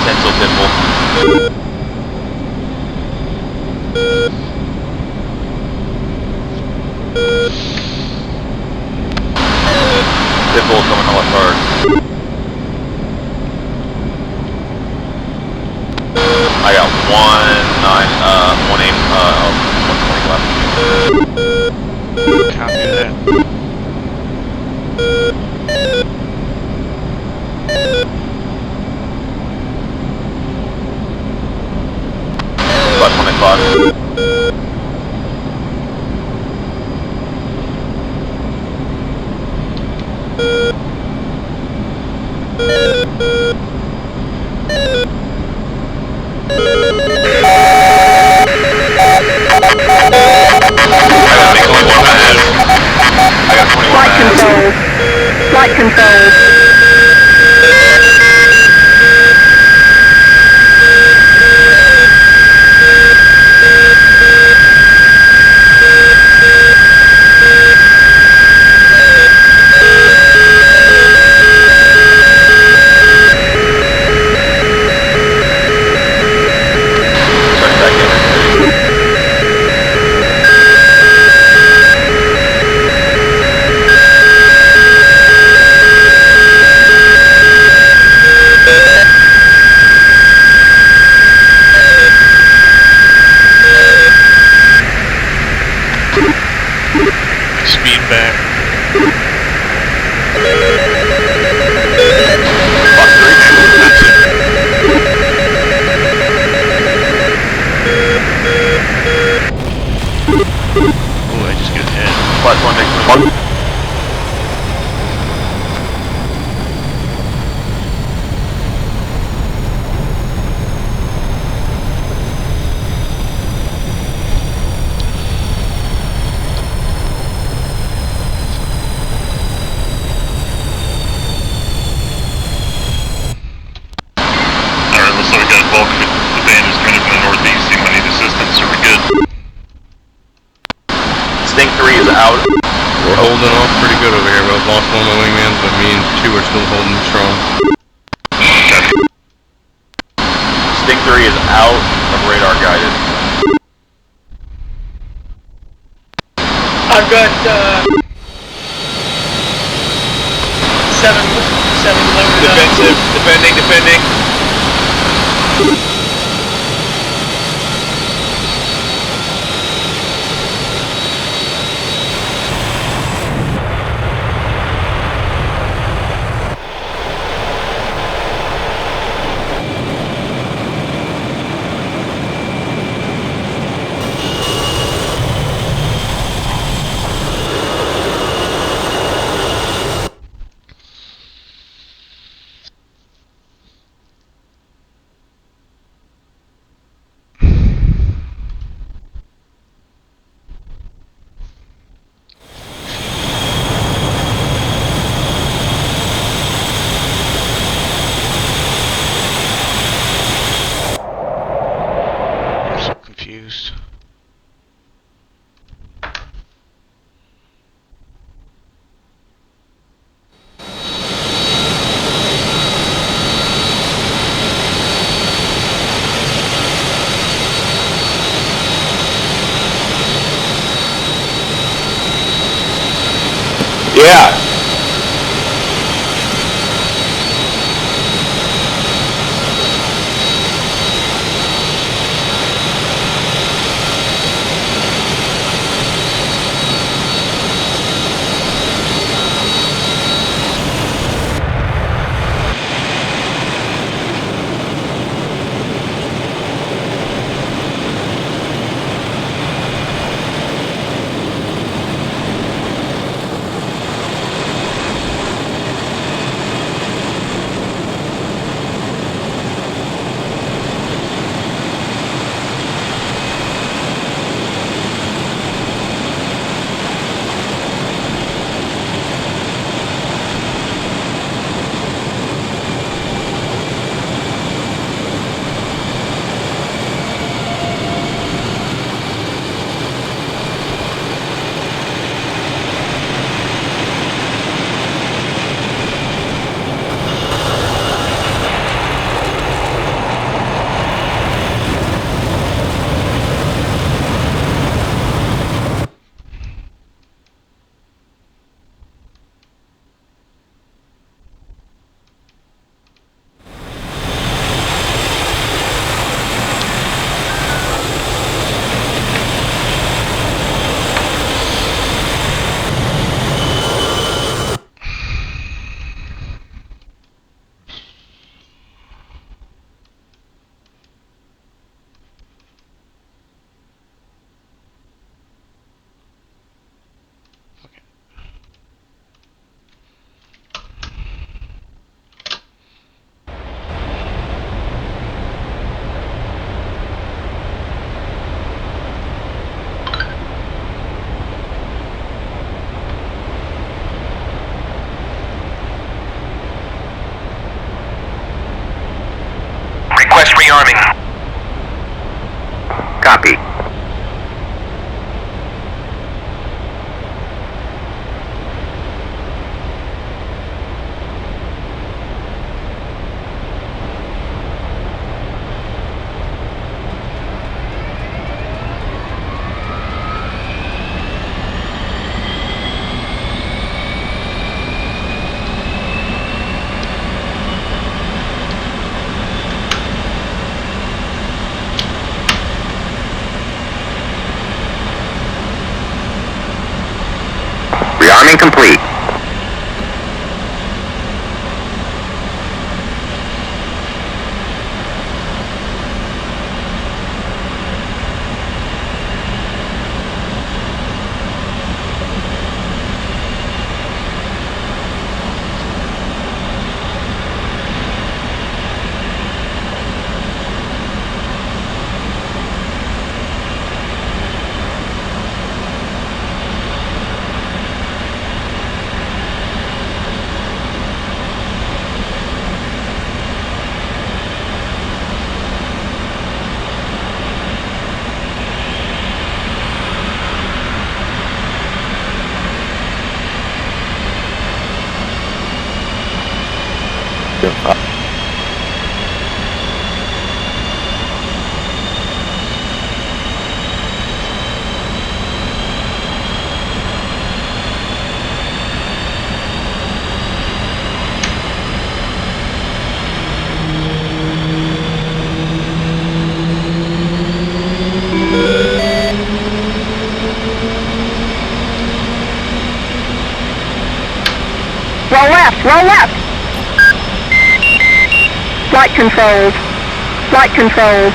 Central Pitbull. Pitbull coming on left hard. I got 120 left. Copy that. About 25. Flight control. Speed back. Oh, I just get hit. Plus one, next one. Alright, looks like we got a bulk of advantage coming from the northeast. You might need assistance. Are we good? Sting 3 is out. We're holding off pretty good over here. We've lost one of my wingmans, but me and 2 are still holding strong. Sting 3 is out of radar guided. I've got, 7 loaded up. Defending. we at? Request rearming. Copy. Rearming complete. Roll left, roll left. Flight controls. Flight controls.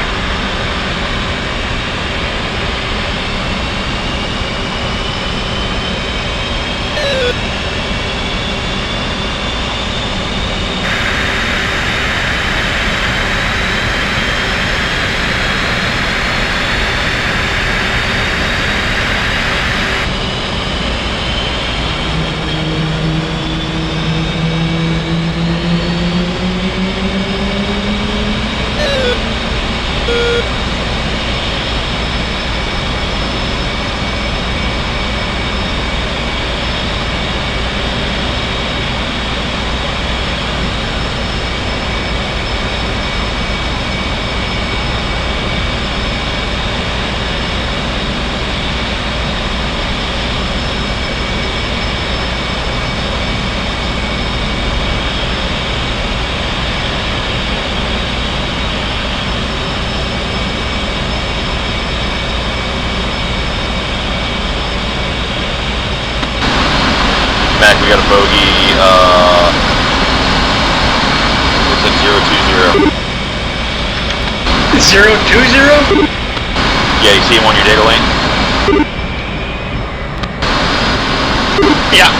020? Yeah, you see him on your data lane? Yeah.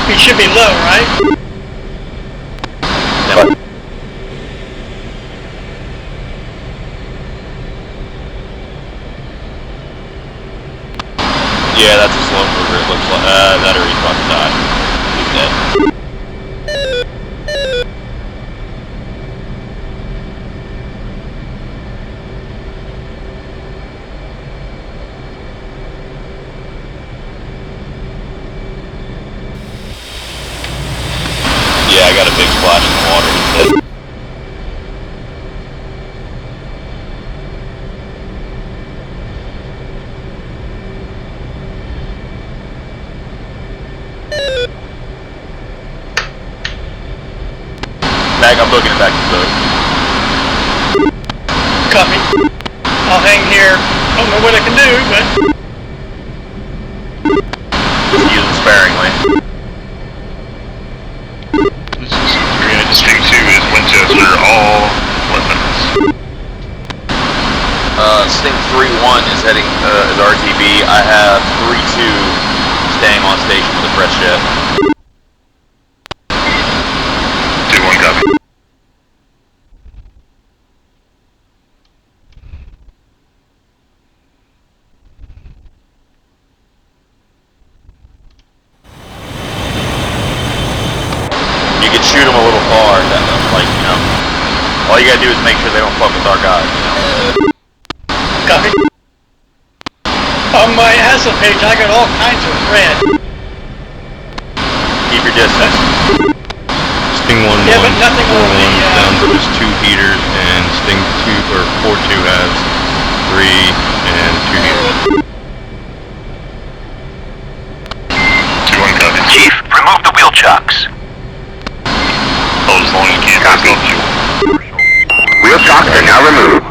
He should be low, right? Yeah, that's a slow mover, it looks like. That or he's about to die. He's dead. Yeah, I got a big splash in the water. He's dead. Mag, I'm booking it back to the boat. Copy. I'll hang here. Don't know what I can do, but... Just use it sparingly. Sting 2 is Winchester, all weapons. Sting 3-1 is heading, is RTB. I have 3-2 staying on station with a fresh jet. 2-1 copy. You can shoot them a little far, like, you know, all you gotta do is make sure they don't fuck with our guys, you know? Copy. On my ASA page, I got all kinds of red. Keep your distance. Sting 1-1, Yeah, but nothing on 4-1 the, down to just 2 heaters, and Sting 2 or 4-2 has 3 and 2 heaters. 2-1 copy. Chief, remove the wheel chocks. Hold as long as you can. Copy. Fuel. Wheel chocks are now removed.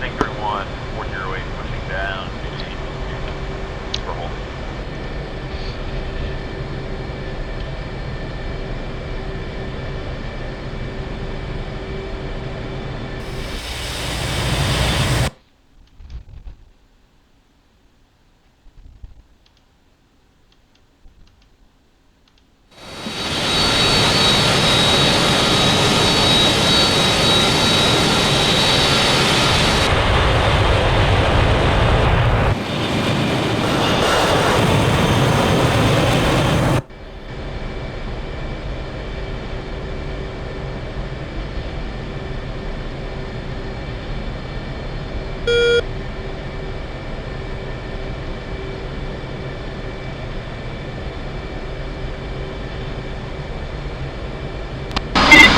Sting 3-1, 408 pushing down. For holding.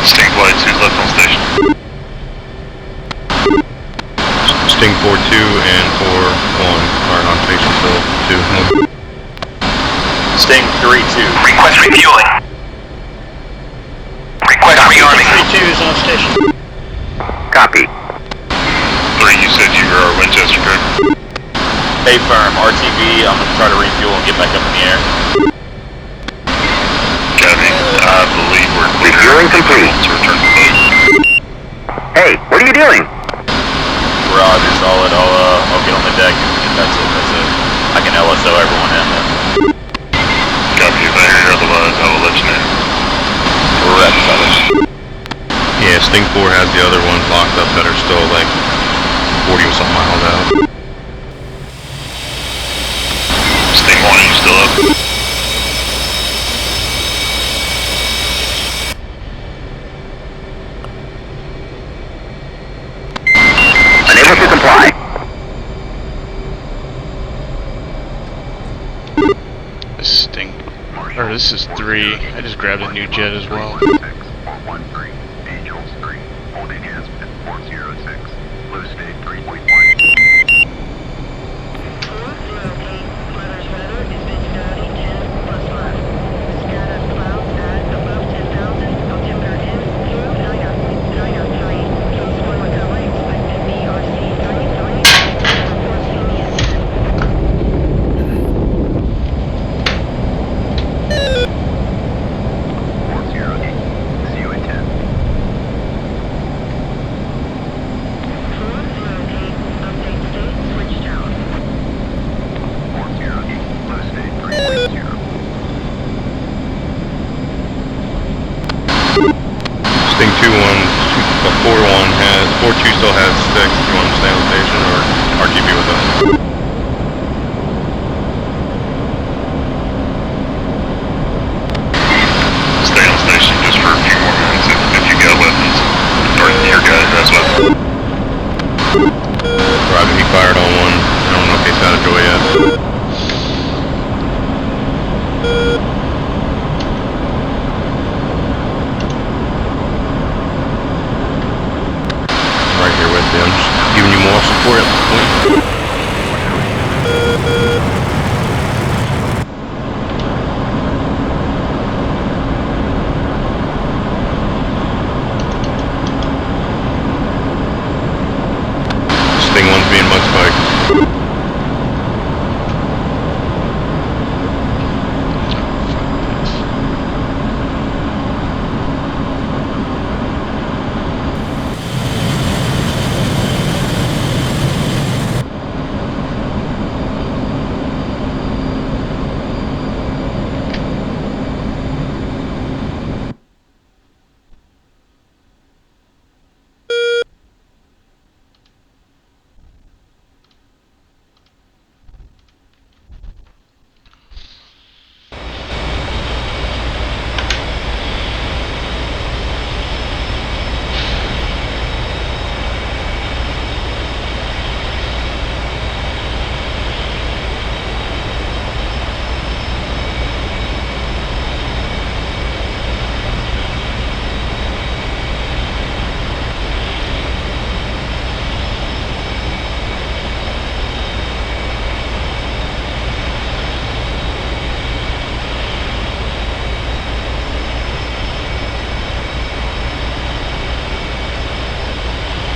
Sting Flight 2's left on station. Sting 4-2 and 4-1 are on station still. 2-1. Sting 3-2. Request refueling. Request rearming. 3-2 is on station. Copy. 3, you said you were Winchester, correct? Stay firm. RTB, I'm gonna try to refuel and get back up in the air. Copy. I believe we're clear. Refueling complete. To return to the boat. Hey, what are you doing? Roger, solid. I'll get on the deck and that's it. I can LSO everyone in then. Copy. If I hear otherwise, I will let you know. Correct, solid. Yeah, Sting 4 has the other ones locked up that are still like 40 or something miles out. Sting 1, are you still up? is 3. I just grabbed a new jet as well. 413, Angels 3, holding hands with 406, Blue State 3.1. Sting 2-1, 4-1 has, 4-2 still has 6. Do you want to stay on station or RTB with us? Stay on station just for a few more minutes if you got weapons. Or your guy has weapons. Roger, he fired on one. I don't know if he's got a joy yet. Right here with them, just giving you more support at this point. Sting 1's being mud spiked.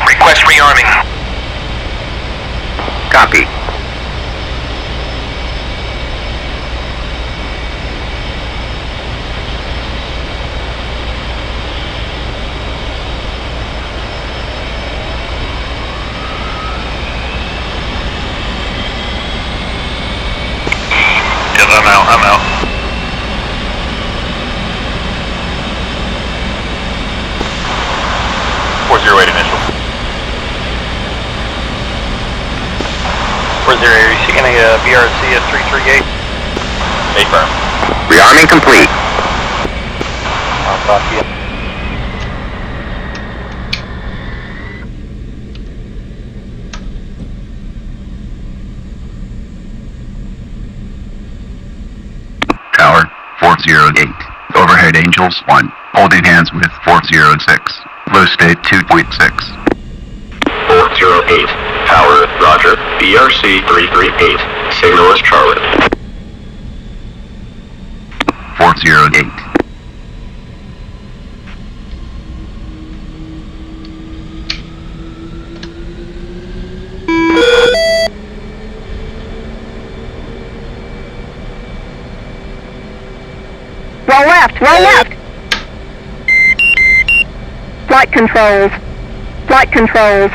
Request rearming. Copy. Yep, I'm out. 408 initial. 408, are you seeking a BRC at 338? Affirm. Rearming complete. I'll talk to you. Tower 408. Overhead Angels 1. Holding hands with 406. Blue State 2.6. 408. Tower, roger. BRC 338. Signal is Charlotte. 408. Roll left, roll left. Flight controls. Flight controls.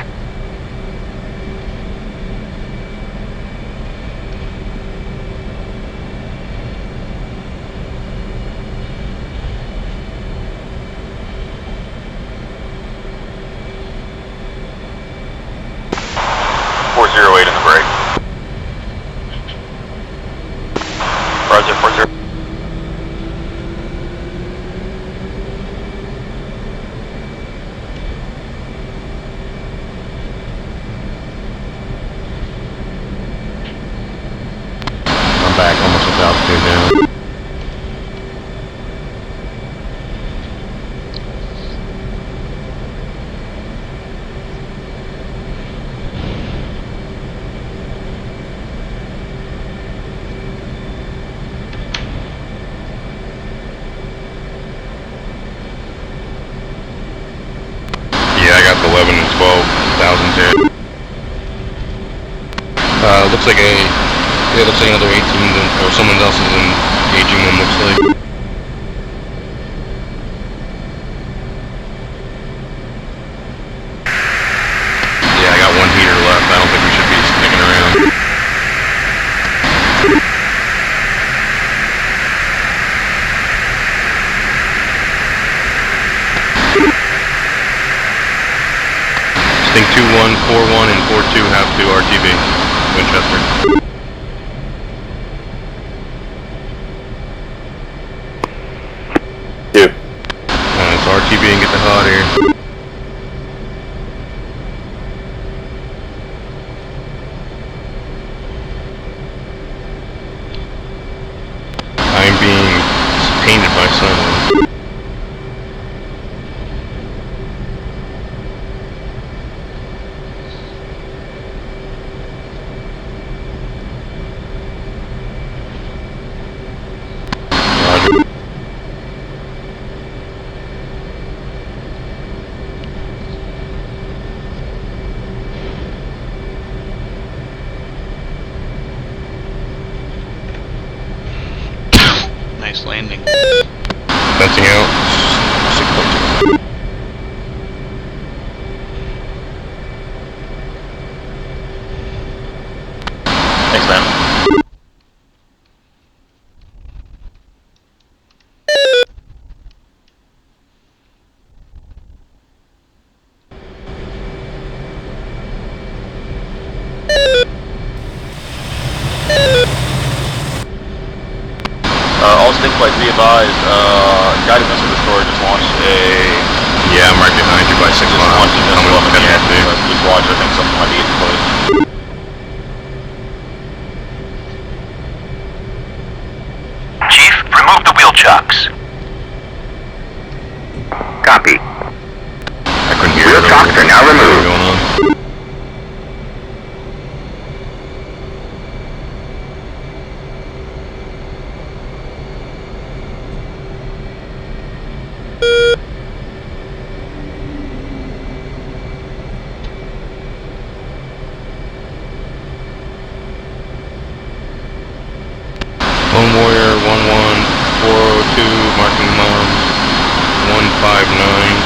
.408 in the break. Roger, 40. I'm back almost at altitude now. 11 and 12,000 dead. Looks like another 18, or someone else is engaging them, looks like. Yeah, I got one heater left. I don't think we should be sticking around. Sting 2-1, 4-1, and 4-2 have to RTV, Winchester. It's RTV and get the hell out of here. I'm being painted by someone. Nice landing. Fencing out. 6.2. Thanks, man. All stick flights be advised, guided missile destroyer just launched a... Yeah, I'm right behind you by 6 miles. Launched a missile up in the air. Coming Please watch, I think something might be getting close. Chief, remove the wheel chocks. Copy. I couldn't hear Wheel chocks are now removed. Going on. Lone Warrior 1-1, 402, marking moms, 159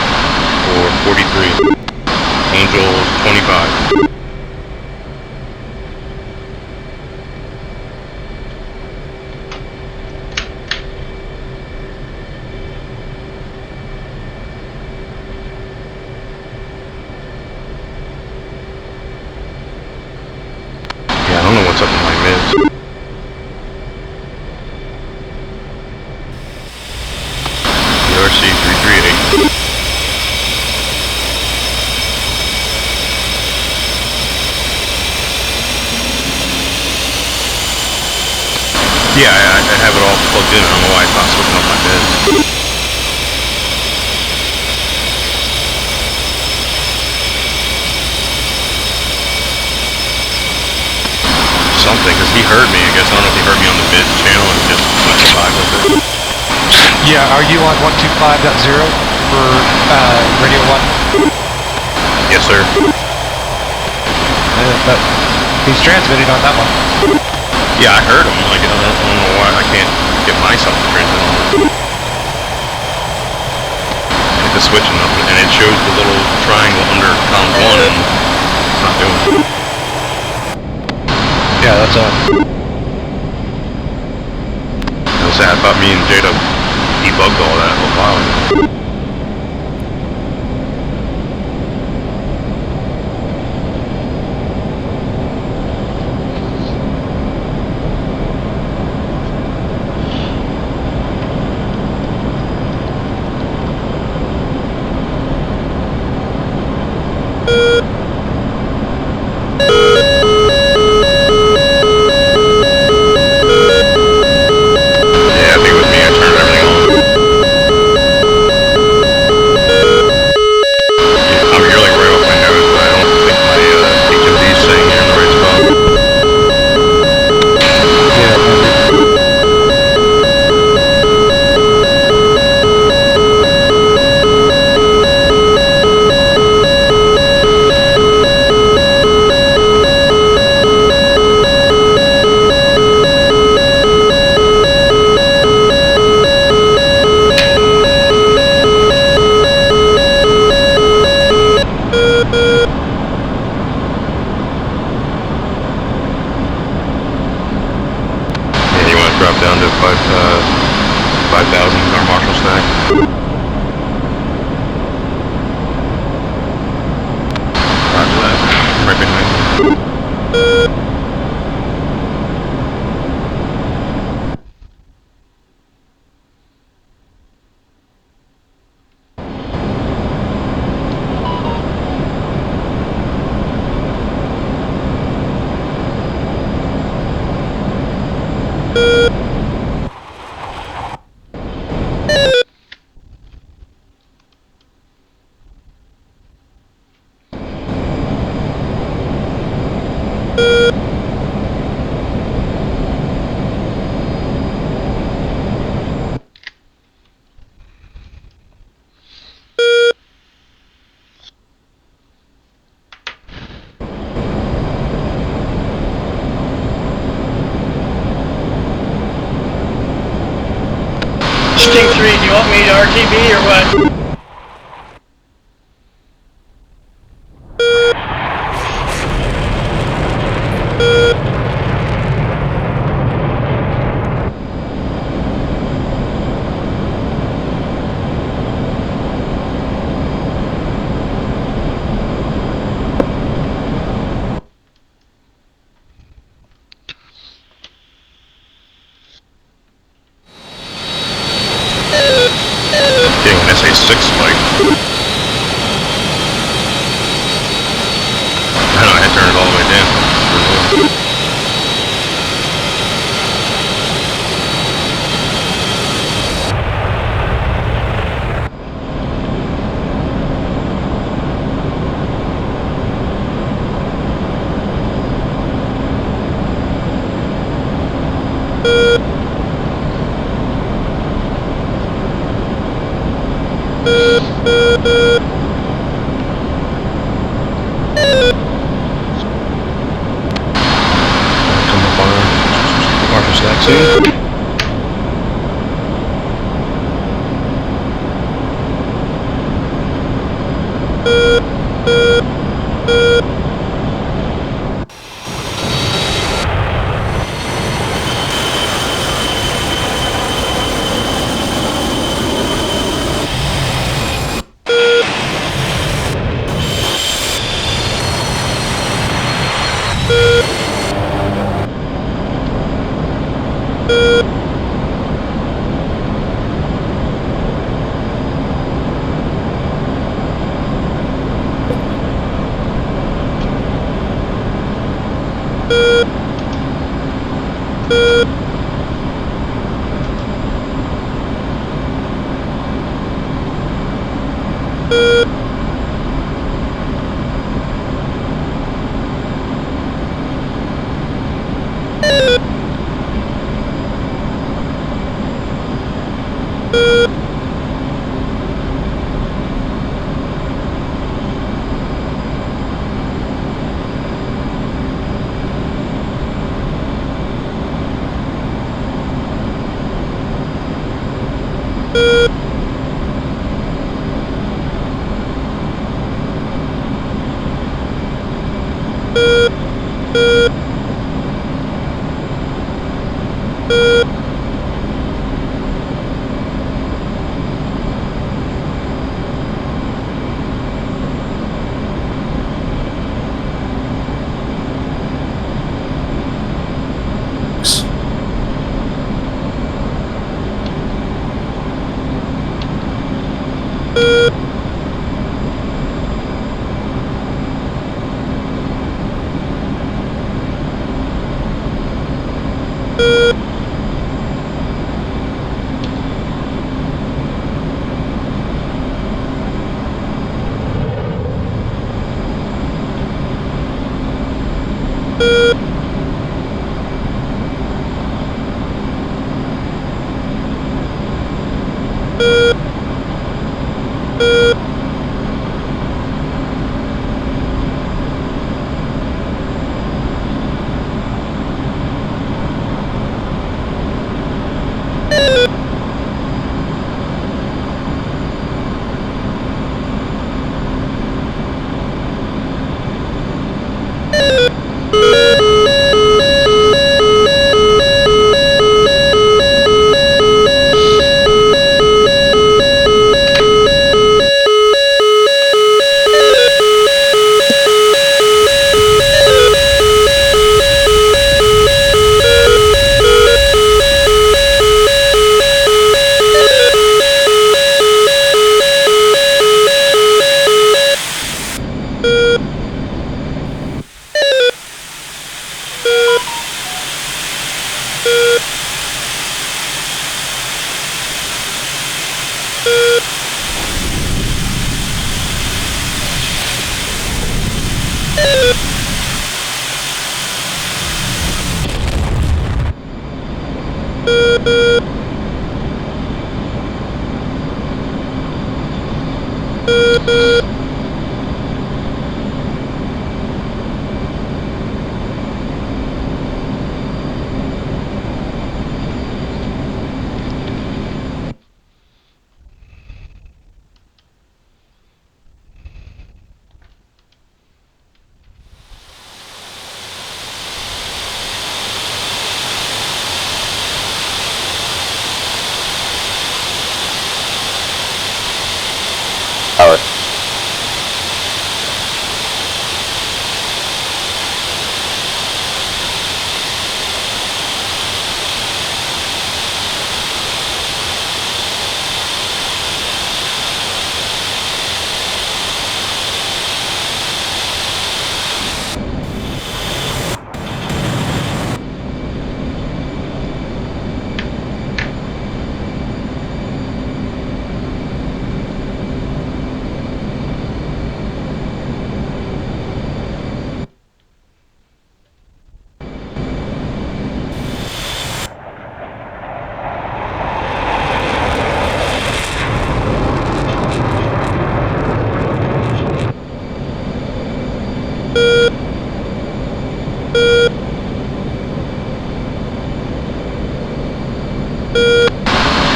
for 43. Angels 25. Yeah, I don't know what's up with my mids. RC 338. Yeah, I have it all plugged in. I don't know why it's not switching up my mids. Something, because he heard me. I guess I don't know if he heard me on the mid channel and just went live with it. Yeah, are you on 125.0 for Radio 1? Yes, sir. But he's transmitting on that one. Yeah, I heard him. Like, I don't know why I can't get myself to transmit on it. I hit the switch and it shows the little triangle under column 1 and it's not doing it. Yeah, that's on. I was sad about me and Jada debugged all that a little while ago. Yeah, I think it was me. I turned everything on. 2000 with our Marshall stack. Roger that. Right behind you. Sting 3, do you want me to RTB or what? Getting an SA-6 spike. I don't know, I had to turn it all the way down. Come up on our Marshall stack soon.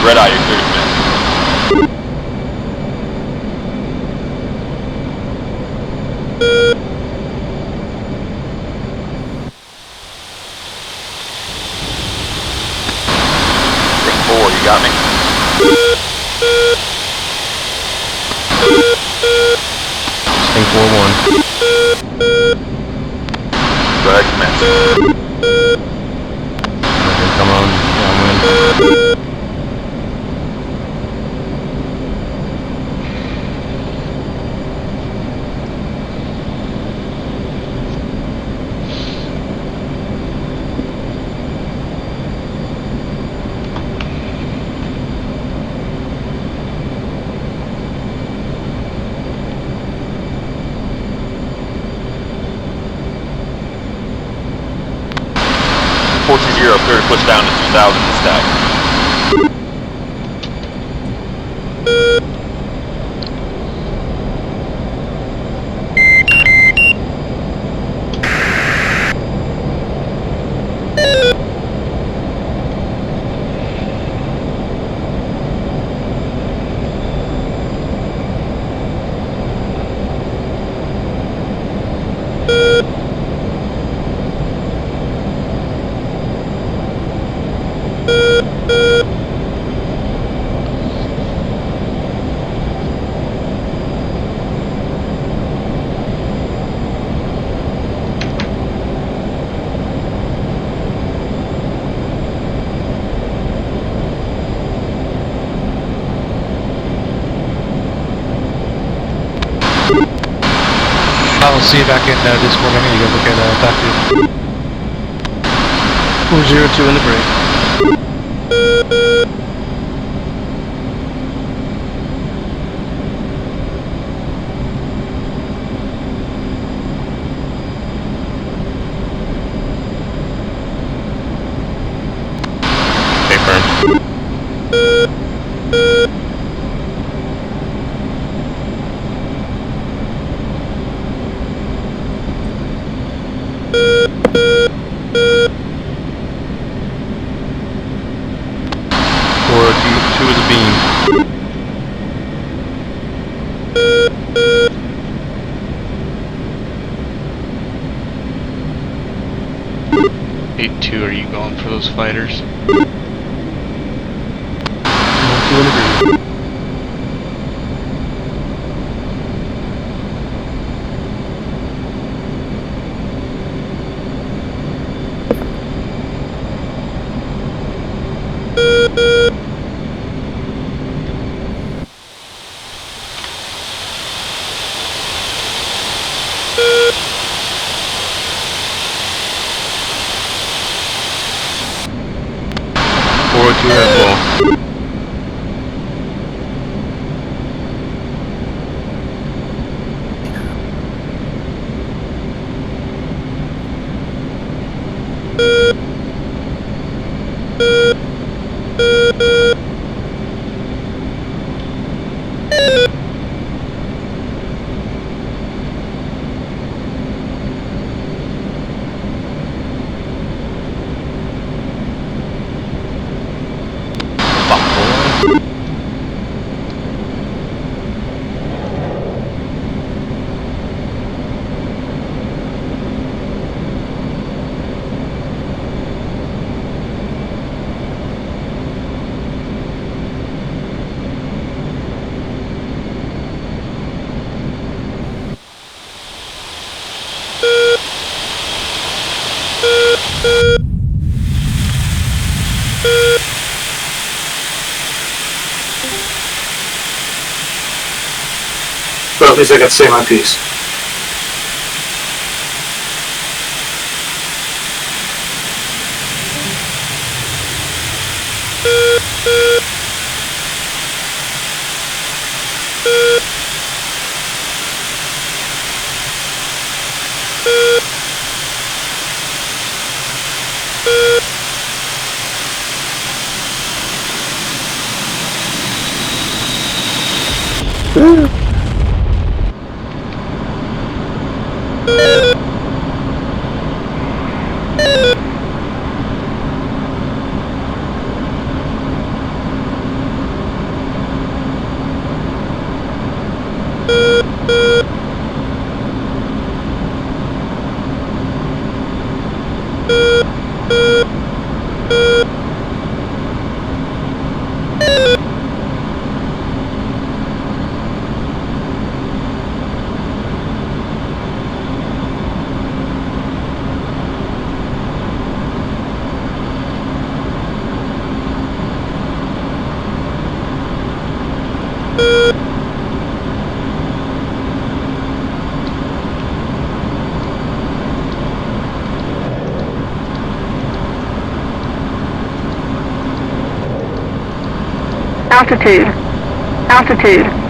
Red eye, you're clear to commit. Sting 4, you got me? Sting 4-1. Go ahead, commence. Okay, come on, downwind. Clear to push down to 2,000 to stack. I'll see you back in Discord. I'm gonna go look at Doctor. 402 in the break. Two with a beam. Two, are you going for those fighters? 2 in the green. but at least I got to say my piece. Altitude. Altitude.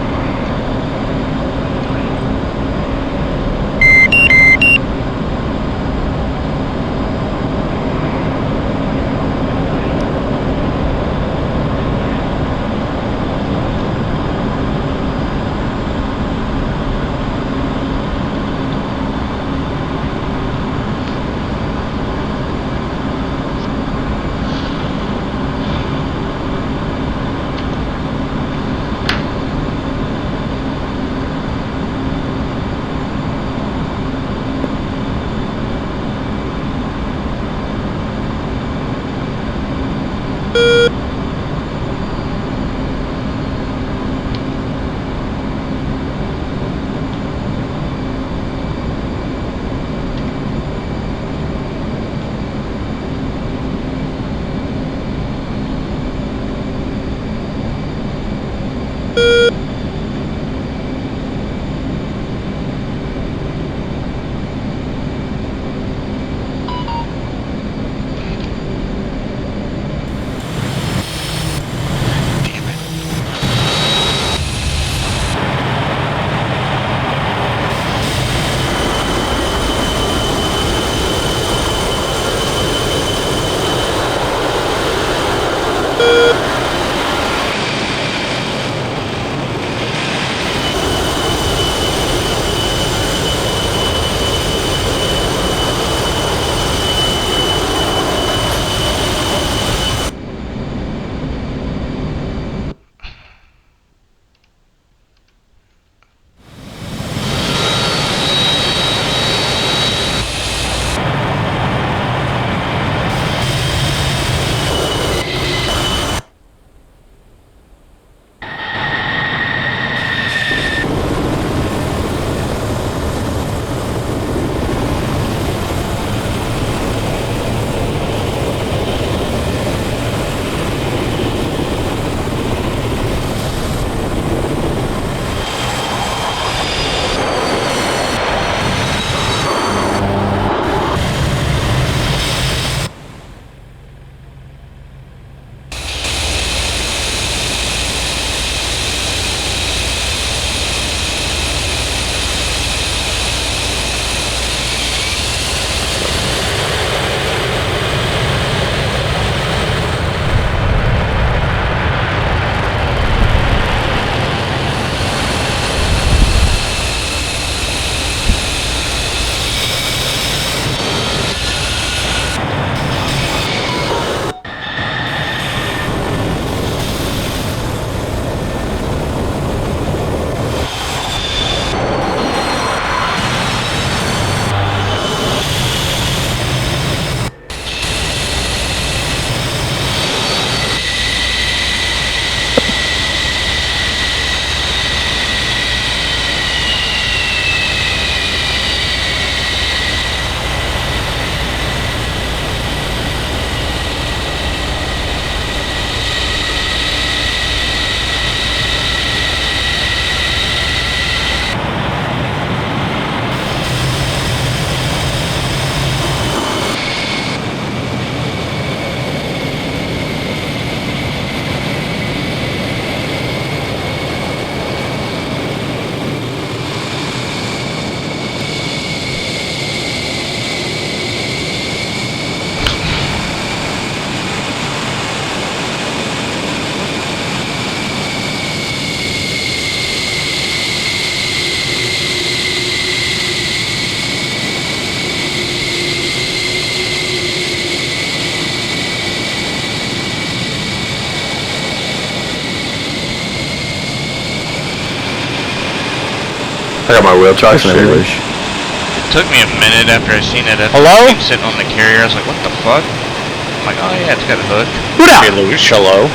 I got my wheel tracks and everything. It took me a minute after I seen it. Hello? Sitting on the carrier, I was like, what the fuck? I'm like, oh yeah, it's got a hook. Kalush, hello.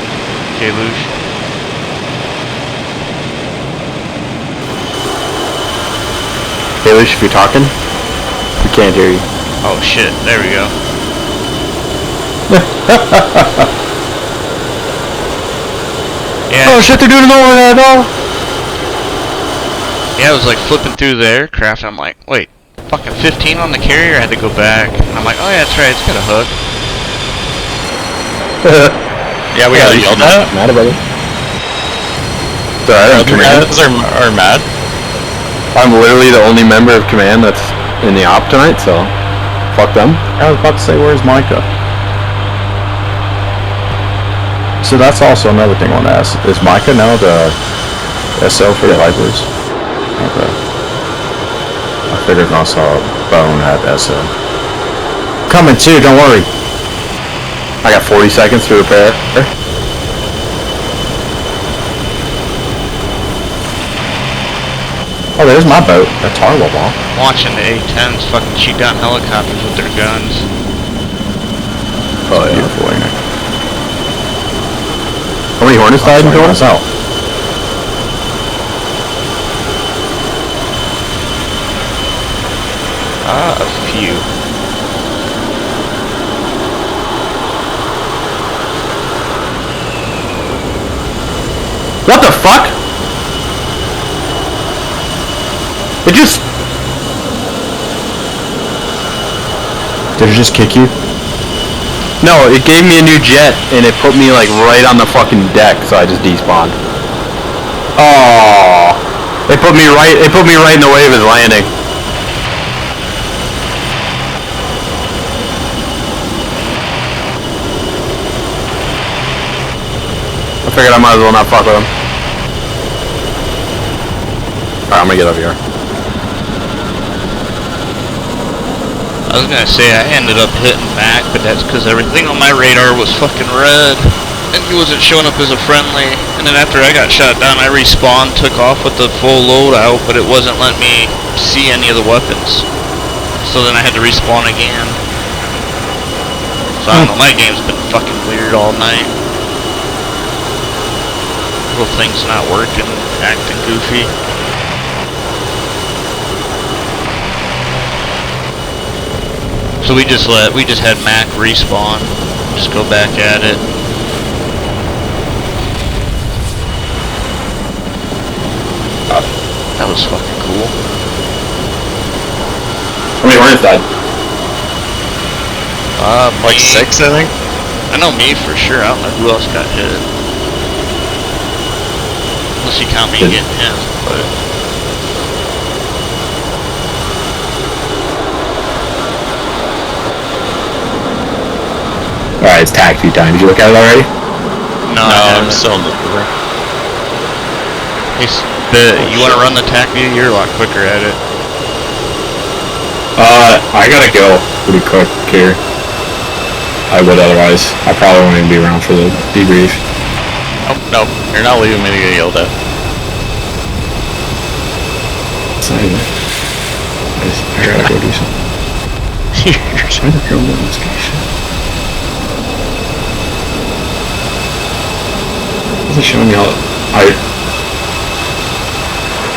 Kalush. Kalush, if you're talking, we can't hear you. Oh shit, there we go. Yeah. Oh shit, they're doing it over there, though. Yeah, I was like flipping through the aircraft, and I'm like, wait, fucking 15 on the carrier? I had to go back. And I'm like, oh yeah, that's right, it's got a hook. Yeah, we got yelled at. Mad about it. Sorry, Commands are mad. I'm literally the only member of command that's in the op tonight, so fuck them. I was about to say, where's Micah? So that's also another thing I want to ask. Is Micah now the SL for the Vipers? Okay. I figured I saw Bone at SL. Coming too, don't worry. I got 40 seconds to repair. Oh, there's my boat. A Tarwal. Watching the A-10s fucking shoot down helicopters with their guns. Oh, beautiful, ain't it? How many Hornets died in total? Out. A few. What the fuck? It just... Did it just kick you? No, it gave me a new jet, and it put me, like, right on the fucking deck, so I just despawned. Oh, it put me right in the way of his landing. I figured I might as well not fuck with him. Alright, I'm gonna get up here. I was gonna say I ended up hitting back, but that's because everything on my radar was fucking red, and he wasn't showing up as a friendly. And then after I got shot down, I respawned, took off with the full loadout, but it wasn't letting me see any of the weapons. So then I had to respawn again. So I don't know, my game's been fucking weird all night. Little things not working, acting goofy. So we just had Mac respawn, just go back at it. That was fucking cool. How many Hornets died? Like 6, I think. I know me for sure. I don't know who else got hit. Unless you count me getting hit, but. Alright, it's tagged a few times. Did you look at it already? No, I'm still in the river. You want to run the tack view? You're a lot quicker at it. I gotta go pretty quick here. I would otherwise. I probably won't even be around for the debrief. Oh, no, you're not leaving me to get yelled at. It's not even. I gotta go do something. You're trying to throw me on this guy shit. It's showing me how I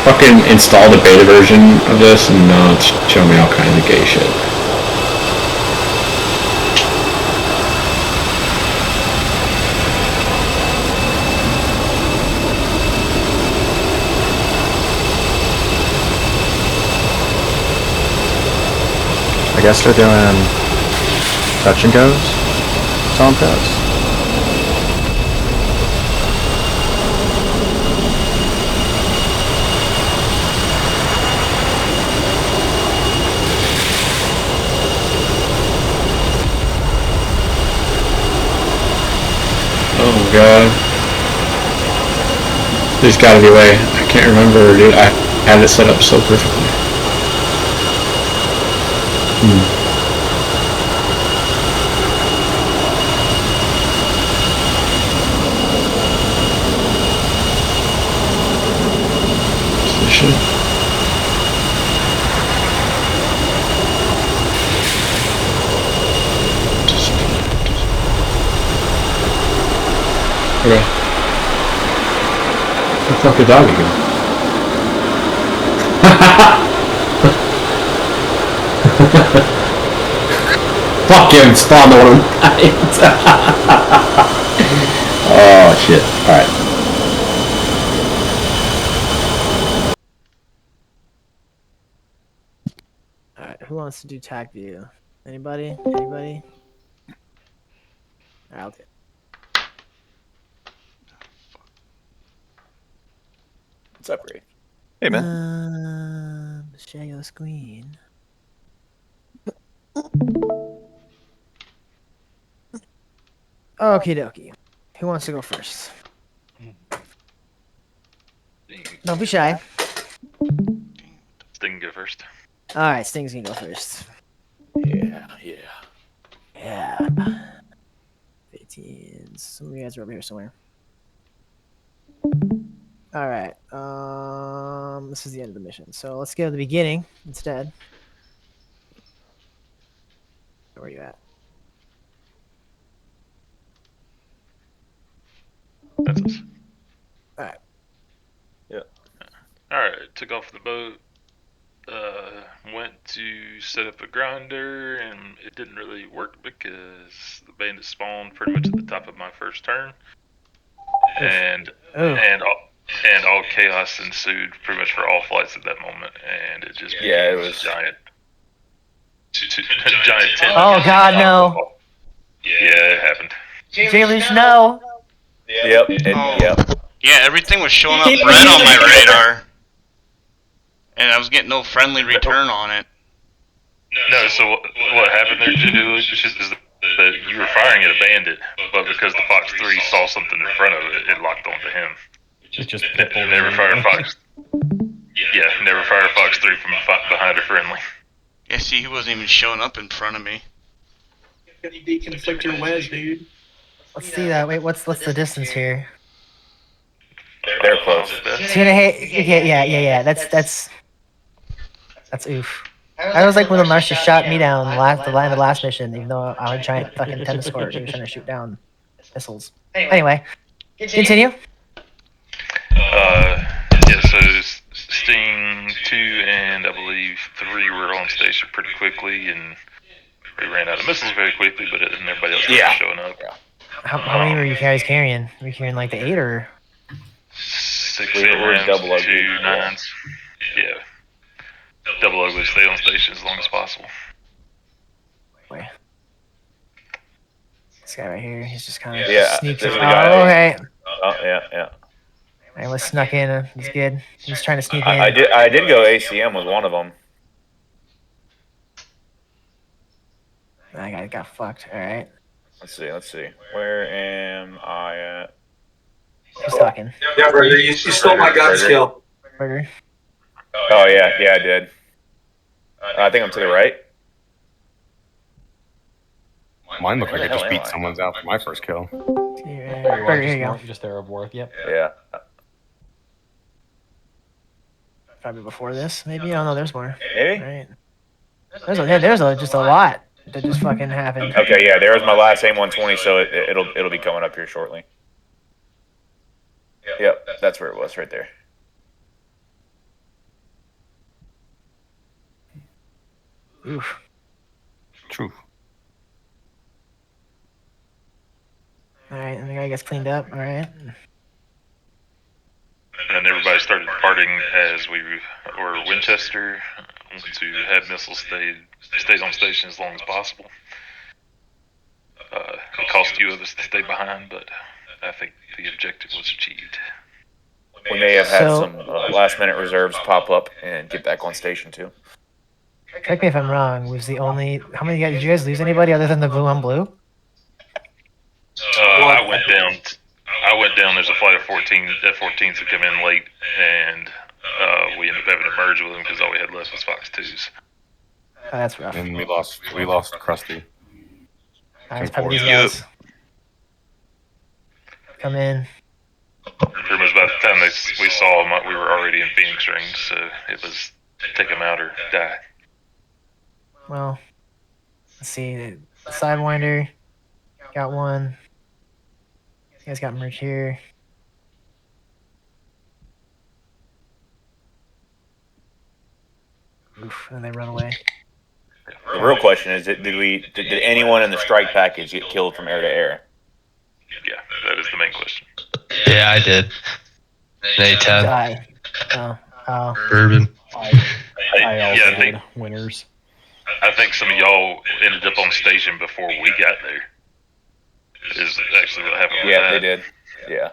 fucking installed a beta version of this and now it's showing me all kinds of gay shit. I guess they're doing touch and goes, Tom Press. Oh god. There's gotta be a way. I can't remember, dude. I had it set up so perfectly. What's this shit? Okay. Let's fuck the dog again. Fuck him, spawned on him. Oh shit. Alright. Alright, who wants to do tac view? Anybody? Anybody? Alright, I'll do it. What's up, Ray? Hey, Share your screen. Okie dokie. Who wants to go first? Don't be shy. Sting go first. Alright, Sting's gonna go first. Yeah. Yeah. 18. Some of you guys are over here somewhere. Alright. This is the end of the mission. So let's go to the beginning instead. Where are you at? That's us. Alright. Yeah. Alright, took off the boat. Went to set up a grinder, and it didn't really work because the bandit spawned pretty much at the top of my first turn. And all chaos ensued pretty much for all flights at that moment, and it just became it was giant tent. Oh god, no. Yeah, it happened. Jailish, no. Yep. Yeah, everything was showing up red on my radar. And I was getting no friendly return on it. No, so what happened there, Julius, is that you were firing at a bandit, but because the Fox 3 saw something in front of it, it locked onto him. It just never fire Fox. Yeah, never fire Fox 3 from behind a friendly. Yeah, see, he wasn't even showing up in front of me. You deconflict your wedge, dude. Let's see that. Wait, what's the distance here? They're close. It's gonna hit. Yeah. That's oof. I was like when the Martian shot me down the last mission, even though I was a giant fucking tennis court. He was trying to shoot down missiles. Anyway, continue. Yeah, so Sting 2 and I believe 3 were on station pretty quickly, and we ran out of missiles very quickly, but everybody else was showing up. How many were you guys carrying? Were you carrying like the 8 or? 6 AMs, 2 9s. Yeah. Double ugly, stay on station as long as possible. Wait. This guy right here, he's just kind of sneaks. This is Oh, the guy. okay. Oh, yeah. I was snuck in. He's good. He's trying to sneak in. I did go ACM with one of them. I got fucked. All right. Let's see. Where am I at? He's talking. Yeah, Burger, you stole my gun skill. Burger. Oh yeah, I did. I think I'm to the right. Mine looked like I just beat someone's out for my first kill. Burger, here you go. Just there of work. Yep. Yeah. Probably before this, maybe. I don't know. There's more. Maybe. Right. There's just a lot that just fucking happened. Okay, yeah, there was my last AIM 120, so it'll be coming up here shortly. Yep, that's where it was, right there. Oof. True. All right, and the guy gets cleaned up. All right. And everybody started departing as we were Winchester to have missiles stayed on station as long as possible. It cost a few of us to stay behind, but I think the objective was achieved. We may have had some last-minute reserves pop up and get back on station too. Correct me if I'm wrong. Was the only how many guys did you guys lose? Anybody other than the blue on blue? I went down. There's a flight of F-14s that come in late, and we ended up having to merge with them because all we had left was Fox 2s. Oh, that's rough. And we lost Krusty. That's probably these guys. Come in. Pretty much by the time we saw them, we were already in Phoenix range, so it was take them out or die. Well, let's see. The Sidewinder got one. You guys got merge here. Oof, and they run away. The real question is, did anyone in the strike package get killed from air to air? Yeah, that is the main question. Yeah, I did. A10. Die. Oh. Bourbon. I also I think did. Winners. I think some of y'all ended up on station before we got there. Is actually what happened with Yeah, that. they did. Yeah.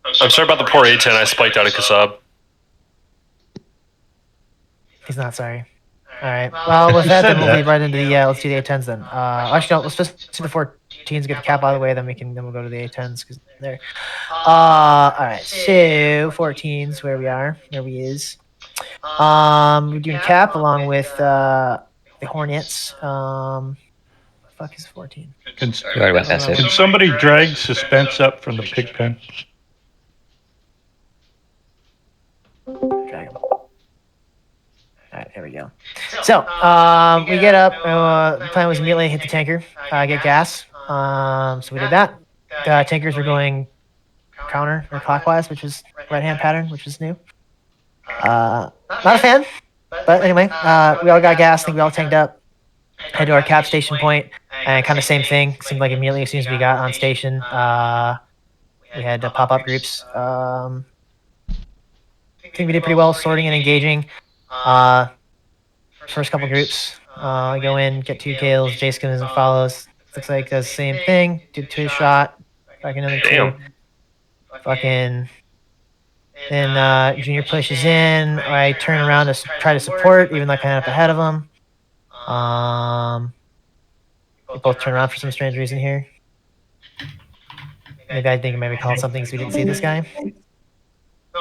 I'm sorry about the poor A10. I spiked out of Kasab. He's not sorry. All right. Well, with that, then we'll lead right into the. Let's do the A10s then. Actually, no. Let's just do the 14s, get the cap out of the way, then we'll go to the A10s because they're. All right. So 14s, where we is. We're doing cap along with the Hornets. Fuck is 14? Can somebody drag suspense up from the pig pen? Drag him. Alright, there we go. So, we get up. The plan was immediately hit the tanker, get gas. So we did that. The tankers were going counter or clockwise, which is right-hand pattern, which is new. Not a fan, but anyway, we all got gas. I think we all tanked up. Head to our cap station point, and kind of same thing. Seemed like immediately as soon as we got on station, we had pop-up groups. I think we did pretty well sorting and engaging. First couple groups, go in, get 2 kills. Jace comes and follows. Looks like does the same thing. Did 2 shot. Fucking another 2. Fucking. Then Junior pushes in. I turn around to try to support, even though I kind of up ahead of him. We both turn around for some strange reason here. Maybe I think I maybe called something because we didn't see this guy.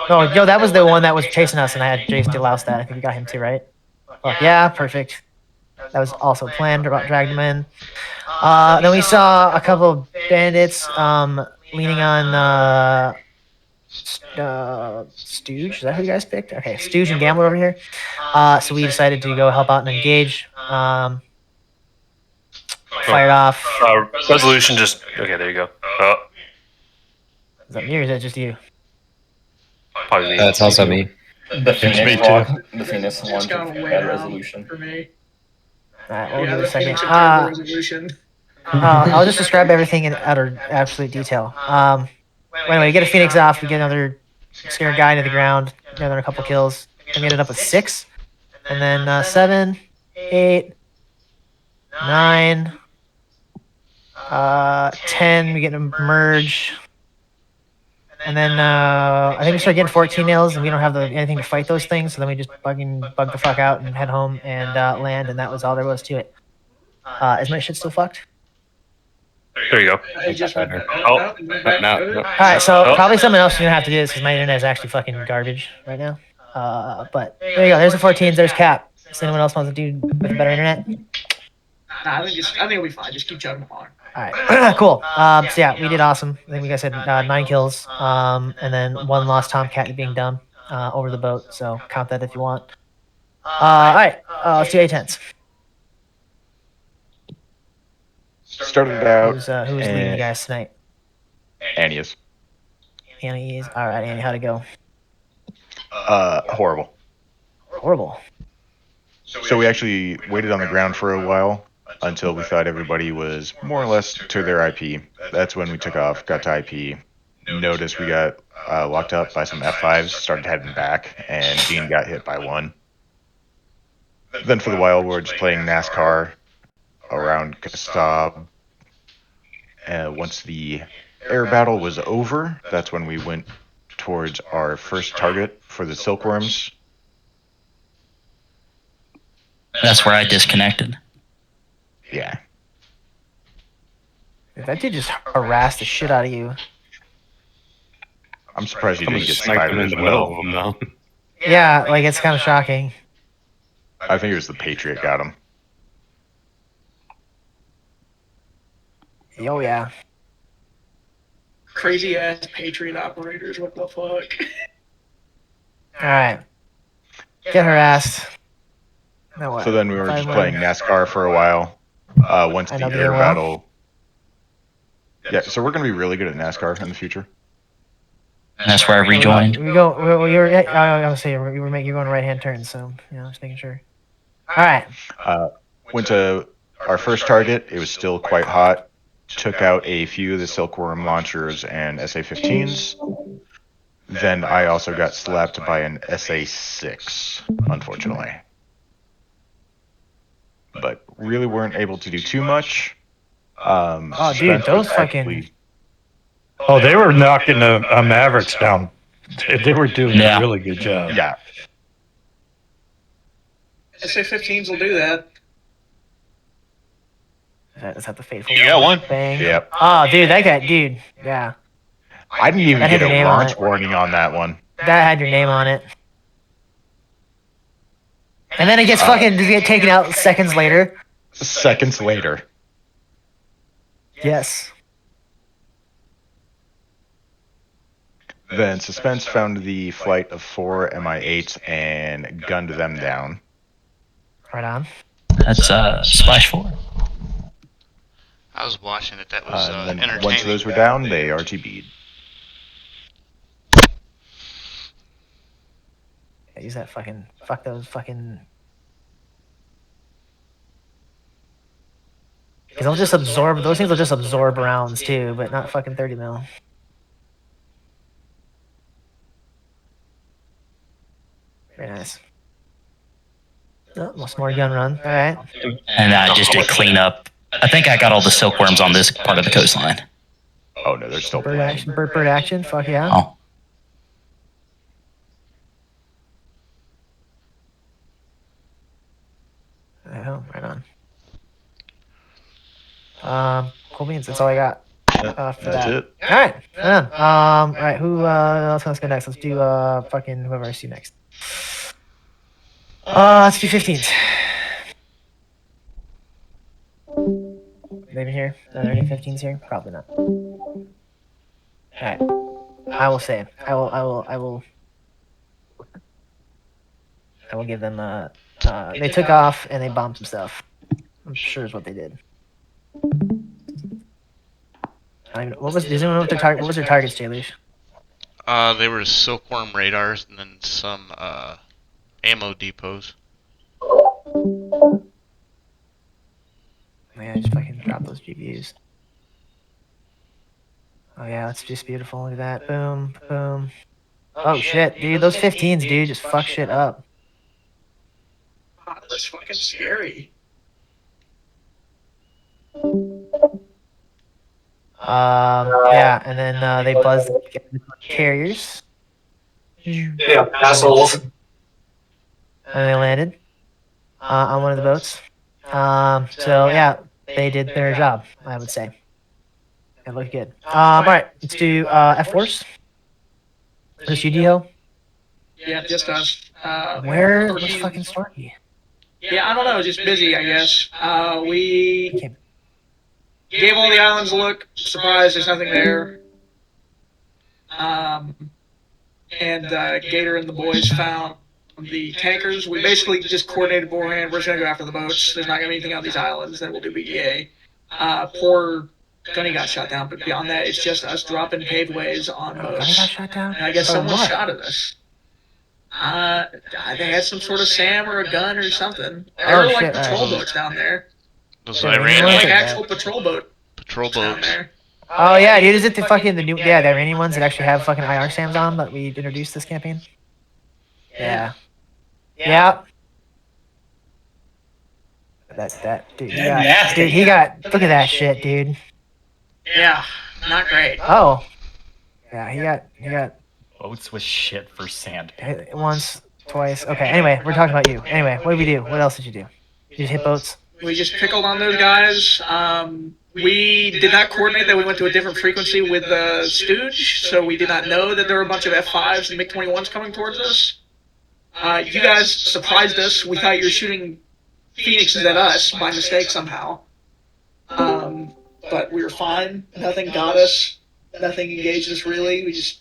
No, that was the one that was chasing us, and I had Jace delouse that. I think we got him too, right? Oh, yeah, perfect. That was also planned, about dragged him in. Then we saw a couple of bandits leaning on Stooge. Is that who you guys picked? Okay, Stooge and Gambler over here. So we decided to go help out and engage. Fired off. Resolution just... Okay, there you go. Is that me or is that just you? Probably me. That's also me. The Phoenix walk. The Phoenix It's one gone way bad down resolution. for me. Alright, we'll Yeah, give it the a second. Phoenix are resolution. I'll just describe everything in utter absolute detail. Anyway, we get a Phoenix off, we get another scared guy into the ground, another couple kills. Then we ended up with 6. And then 7, 8, 9, 10, we get a merge. And then I think we started getting 14 nails, and we don't have anything to fight those things, so then we just bug the fuck out and head home and land, and that was all there was to it. Is my shit still fucked? There you go. Alright, so probably something else you're gonna have to do this because my internet is actually fucking garbage right now. But there you go. There's the 14s. There's Cap. Does anyone else want to do with a better internet? Nah, I think it'll be fine. Just keep chugging along. Alright, cool. So yeah, we did awesome. I think we guys had 9 kills, and then 1 lost Tomcat being dumb over the boat. So count that if you want. Alright, let's do A10s. Started out. Who's leading you guys tonight? Annie is. Annie is. All right, Annie, how'd it go? Horrible. Horrible. So we actually waited on the ground for a while until we thought everybody was more or less to their IP. That's when we took off, got to IP, noticed we got locked up by some F5s, started heading back, and Dean got hit by one. Then for the while, we were just playing NASCAR around Kasab. Once the air battle was over, that's when we went towards our first target for the Silkworms. That's where I disconnected. Yeah. That dude just harassed the shit out of you. I'm surprised you didn't get sniped him sniped in as the well. middle of them, though. Yeah, like it's kind of shocking. I think it was the Patriot got him. Oh yeah. Crazy ass Patriot operators. What the fuck? All right. Get harassed. No way. So then we were just playing NASCAR for a while. Once I the know the air game well. battle Yeah, so we're going to be really good at NASCAR in the future. And that's where I rejoined. We go. Well, you're. I was saying you're going right-hand turns, so just making sure. All right. Went to our first target. It was still quite hot. Took out a few of the Silkworm launchers and SA-15s. Then I also got slapped by an SA-6, unfortunately. But really weren't able to do too much. Oh, dude, those fucking... Oh, they were knocking the Mavericks down. They were doing a really good job. Yeah. SA-15s will do that. Is that the fateful? You got one. Bang. Yep. Oh, dude, that guy, dude. Yeah. I didn't even That get had your a name on launch it. warning on that one. That had your name on it. And then it gets fucking taken out seconds later. Seconds later. Yes. Then Suspense found the flight of 4 Mi-8s and gunned them down. Right on. That's Splash 4. I was watching it. That was Then entertaining. once those were down, they RTB'd. Yeah, use that fucking... Fuck those fucking... Because they'll just absorb... Those things will just absorb rounds, too, but not fucking 30 mil. Very nice. Oh, most more gun run. All right. And I just did clean up. I think I got all the silkworms on this part of the coastline. Oh, no, they're still Bird action. Bird action. Fuck yeah. Oh. Right on. Cool beans. That's all I got. That's that. it. All right. Right on. All right. Who else wants to go next? Let's do fucking whoever I see next. Let's do 15s. Maybe here. Are there any 15s here? Probably not. All right. I will say. I will give them. They took off and they bombed some stuff. I'm sure is what they did. What was? Does anyone know what their target? What was their targets, J-Leash? They were Silkworm radars and then some ammo depots. Man, just fucking drop those GPUs. Oh yeah, that's just beautiful. Look at that. Boom, boom. Oh shit, dude, those 15s, dude, just fuck shit up. Oh, that's fucking scary. Yeah, and then they buzzed the carriers. Yeah, assholes. And they landed on one of the boats. So yeah, they did their job, I would say. It looked good. All right, let's do F-Force. Just UDO. Yeah, just us. Where was fucking Storky? Yeah, I don't know. Just busy, I guess. We gave all the islands a look. Surprised there's nothing there. And Gator and the boys found the tankers. We basically just coordinated beforehand. We're just going to go after the boats. There's not going to be anything on these islands. Then we'll do BDA. Poor Gunny got shot down, but beyond that, it's just us dropping paveways on boats. Gunny got shot down? And I guess someone what? shot at us. They had some sort of SAM or a gun or something. There Oh, were like shit, patrol alright. boats down there. Those Yeah, There were Iranian like actual patrol boats patrol down boats. there. Oh yeah, dude, is it the fucking the new the Iranian ones that actually have fucking IR SAMs on that we introduced this campaign? Yeah. Yeah. That dude. Yeah, nasty. Dude, he got look at that shit, dude. Yeah, not great. Oh. Yeah, he got Boats with shit for sand. hit once, twice. Okay, anyway, we're talking about you. Anyway, what did we do? What else did you do? You just hit boats? We just pickled on those guys. We did not coordinate that we went to a different frequency with Stooge, so we did not know that there were a bunch of F5s and MiG-21s coming towards us. You guys surprised us. We thought you were shooting Phoenixes at us by mistake somehow. But we were fine. Nothing got us. Nothing engaged us really. We just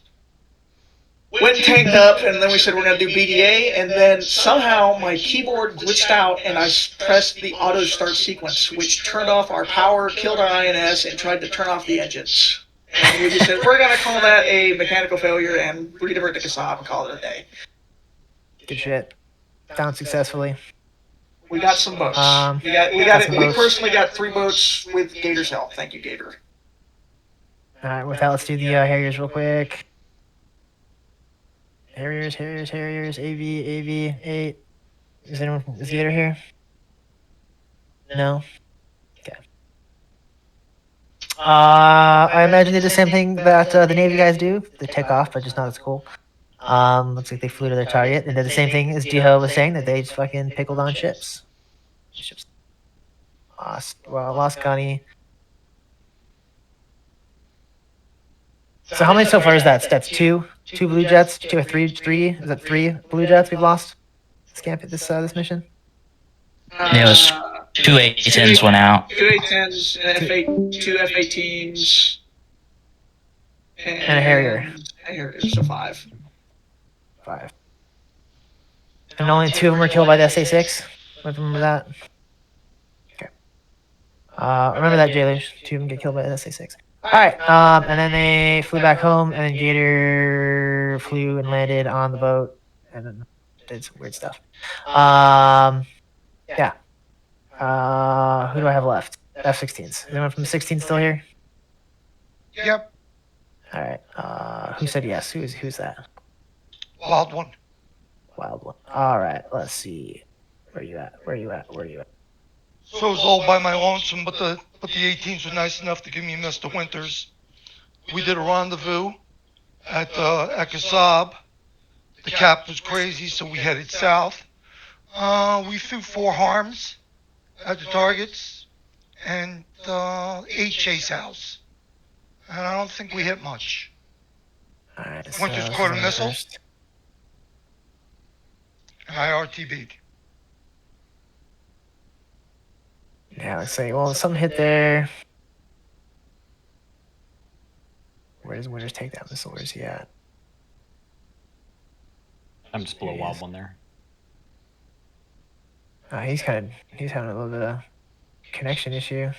went and tanked up, and then we said we're going to do BDA, and then somehow my keyboard glitched out, and I pressed the auto start sequence, which turned off our power, killed our INS, and tried to turn off the engines. And we just said, we're going to call that a mechanical failure and redivert to Kasab and call it a day. Good shit. Found successfully. We got some boats. We personally got 3 boats with Gator's help. Thank you, Gator. Alright, with that, let's do the Harriers real quick. Harriers, AV, 8. Is Gator here? No? Okay. I imagine they did the same thing that the Navy guys do. They take off, but just not as cool. Looks like they flew to their target, and did the same thing as Jiho was saying, that they just fucking pickled on ships. Lost Gunny. So how many so far is that? That's 2 blue jets, 2 or 3? Is that 3 blue jets we've lost? This mission. Yeah, it was 2 A-10s went out. 2 A-10s, and 2 F-18s, and a Harrier. So 5. 5. And only 2 of them were killed by the SA-6. Remember that? Okay. Remember that, jailers. 2 of them get killed by the SA-6. Alright, and then they flew back home, and then Gator flew and landed on the boat, and then did some weird stuff. Yeah. Who do I have left? F-16s. Is anyone from the 16 still here? Yep. Alright, who said yes? Who's that? Wild one. Wild one. Alright, let's see. Where you at? So it was all by my lonesome, but the 18s were nice enough to give me Mr. Winters. We did a rendezvous at Kasab. The cap was crazy, so we headed south. We threw 4 harms at the targets and 8 chase outs. And I don't think we hit much. Alright, Winters caught a missile. And I RTB'd. Yeah, let's say, well, something hit there. Where does Winters take that missile? Where's he at? I'm just below Wild One there. He's having a little bit of connection issue.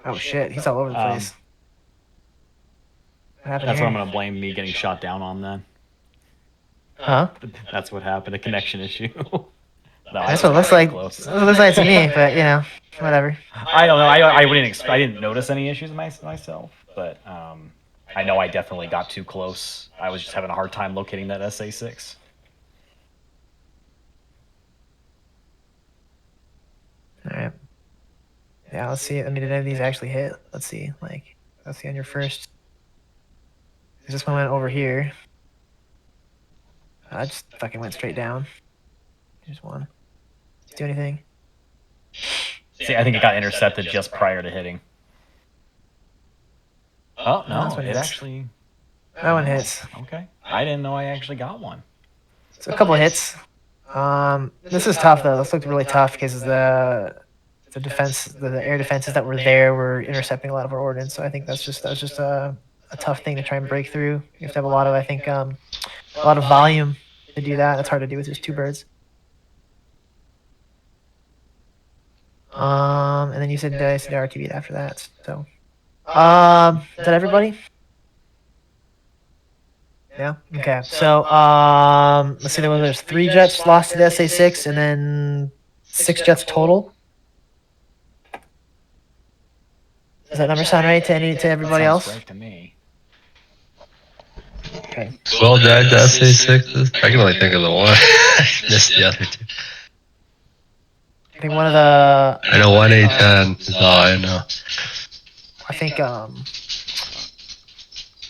Oh shit, he's all over the place. What happened That's here? what I'm gonna blame me getting shot down on then. Huh? That's what happened, a connection issue. No, That's what it looks like. It looks like to me, but you know, whatever. I don't know. I didn't notice any issues myself, but I know I definitely got too close. I was just having a hard time locating that SA-6. All right. Yeah, let's see. I mean, did any of these actually hit? Let's see. Let's see on your first. This one went over here. I just fucking went straight down. Here's one. Do anything? See, I think it got intercepted just prior to hitting. Oh, no, this one it hits. actually... That one hits. Okay. I didn't know I actually got one. So a couple hits. This is tough, though. This looked really tough because the defense, the air defenses that were there were intercepting a lot of our ordnance. So I think that was just a tough thing to try and break through. You have to have a lot of, I think, a lot of volume to do that. That's hard to do with just 2 birds. And then you said RTB after that. So, is that everybody? Yeah. Okay. So, let's see. There's 3 jets lost to the SA-6, and then 6 jets total. Does that number sound right to everybody else? Right to me. Okay. 12 died to SA-6s. I can only think of the one. I missed the other 2. I think one of the. I know 1 A-10 is all I know. I think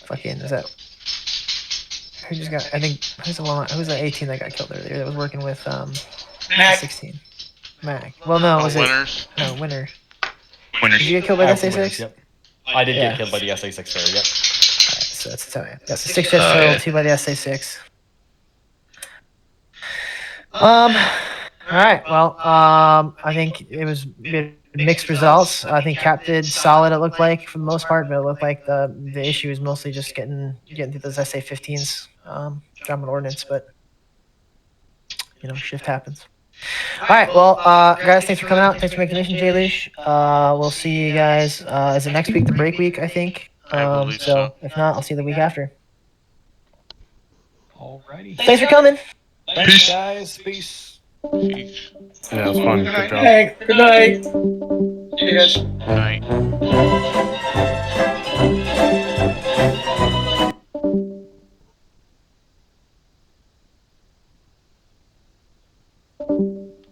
fucking is that. Who just got? I think who's the 18 that got killed earlier that was working with Mac. 16. Mac. Well, no, was Winners. it? No, Winner. Winners. Did you get killed by the SA-6? Yep. I did Yeah. get killed by the SA-6 there, yep. So that's that's 6 jets total, 2 by the SA-6. All right. Well, I think it was mixed results. I think Cap did solid. It looked like for the most part, but it looked like the issue is mostly just getting through those SA-15s, Drummond ordnance. But shift happens. All right. Well, guys, thanks for coming out. Thanks for making the mission, Jay Leash. We'll see you guys. Is it next week? The break week, I think. I believe so. If not, I'll see you the week after. Alrighty. Thanks for coming. Thanks, guys. Peace. Peace. Yeah, it was fun. Good job. Hey, good night. See you guys. Night.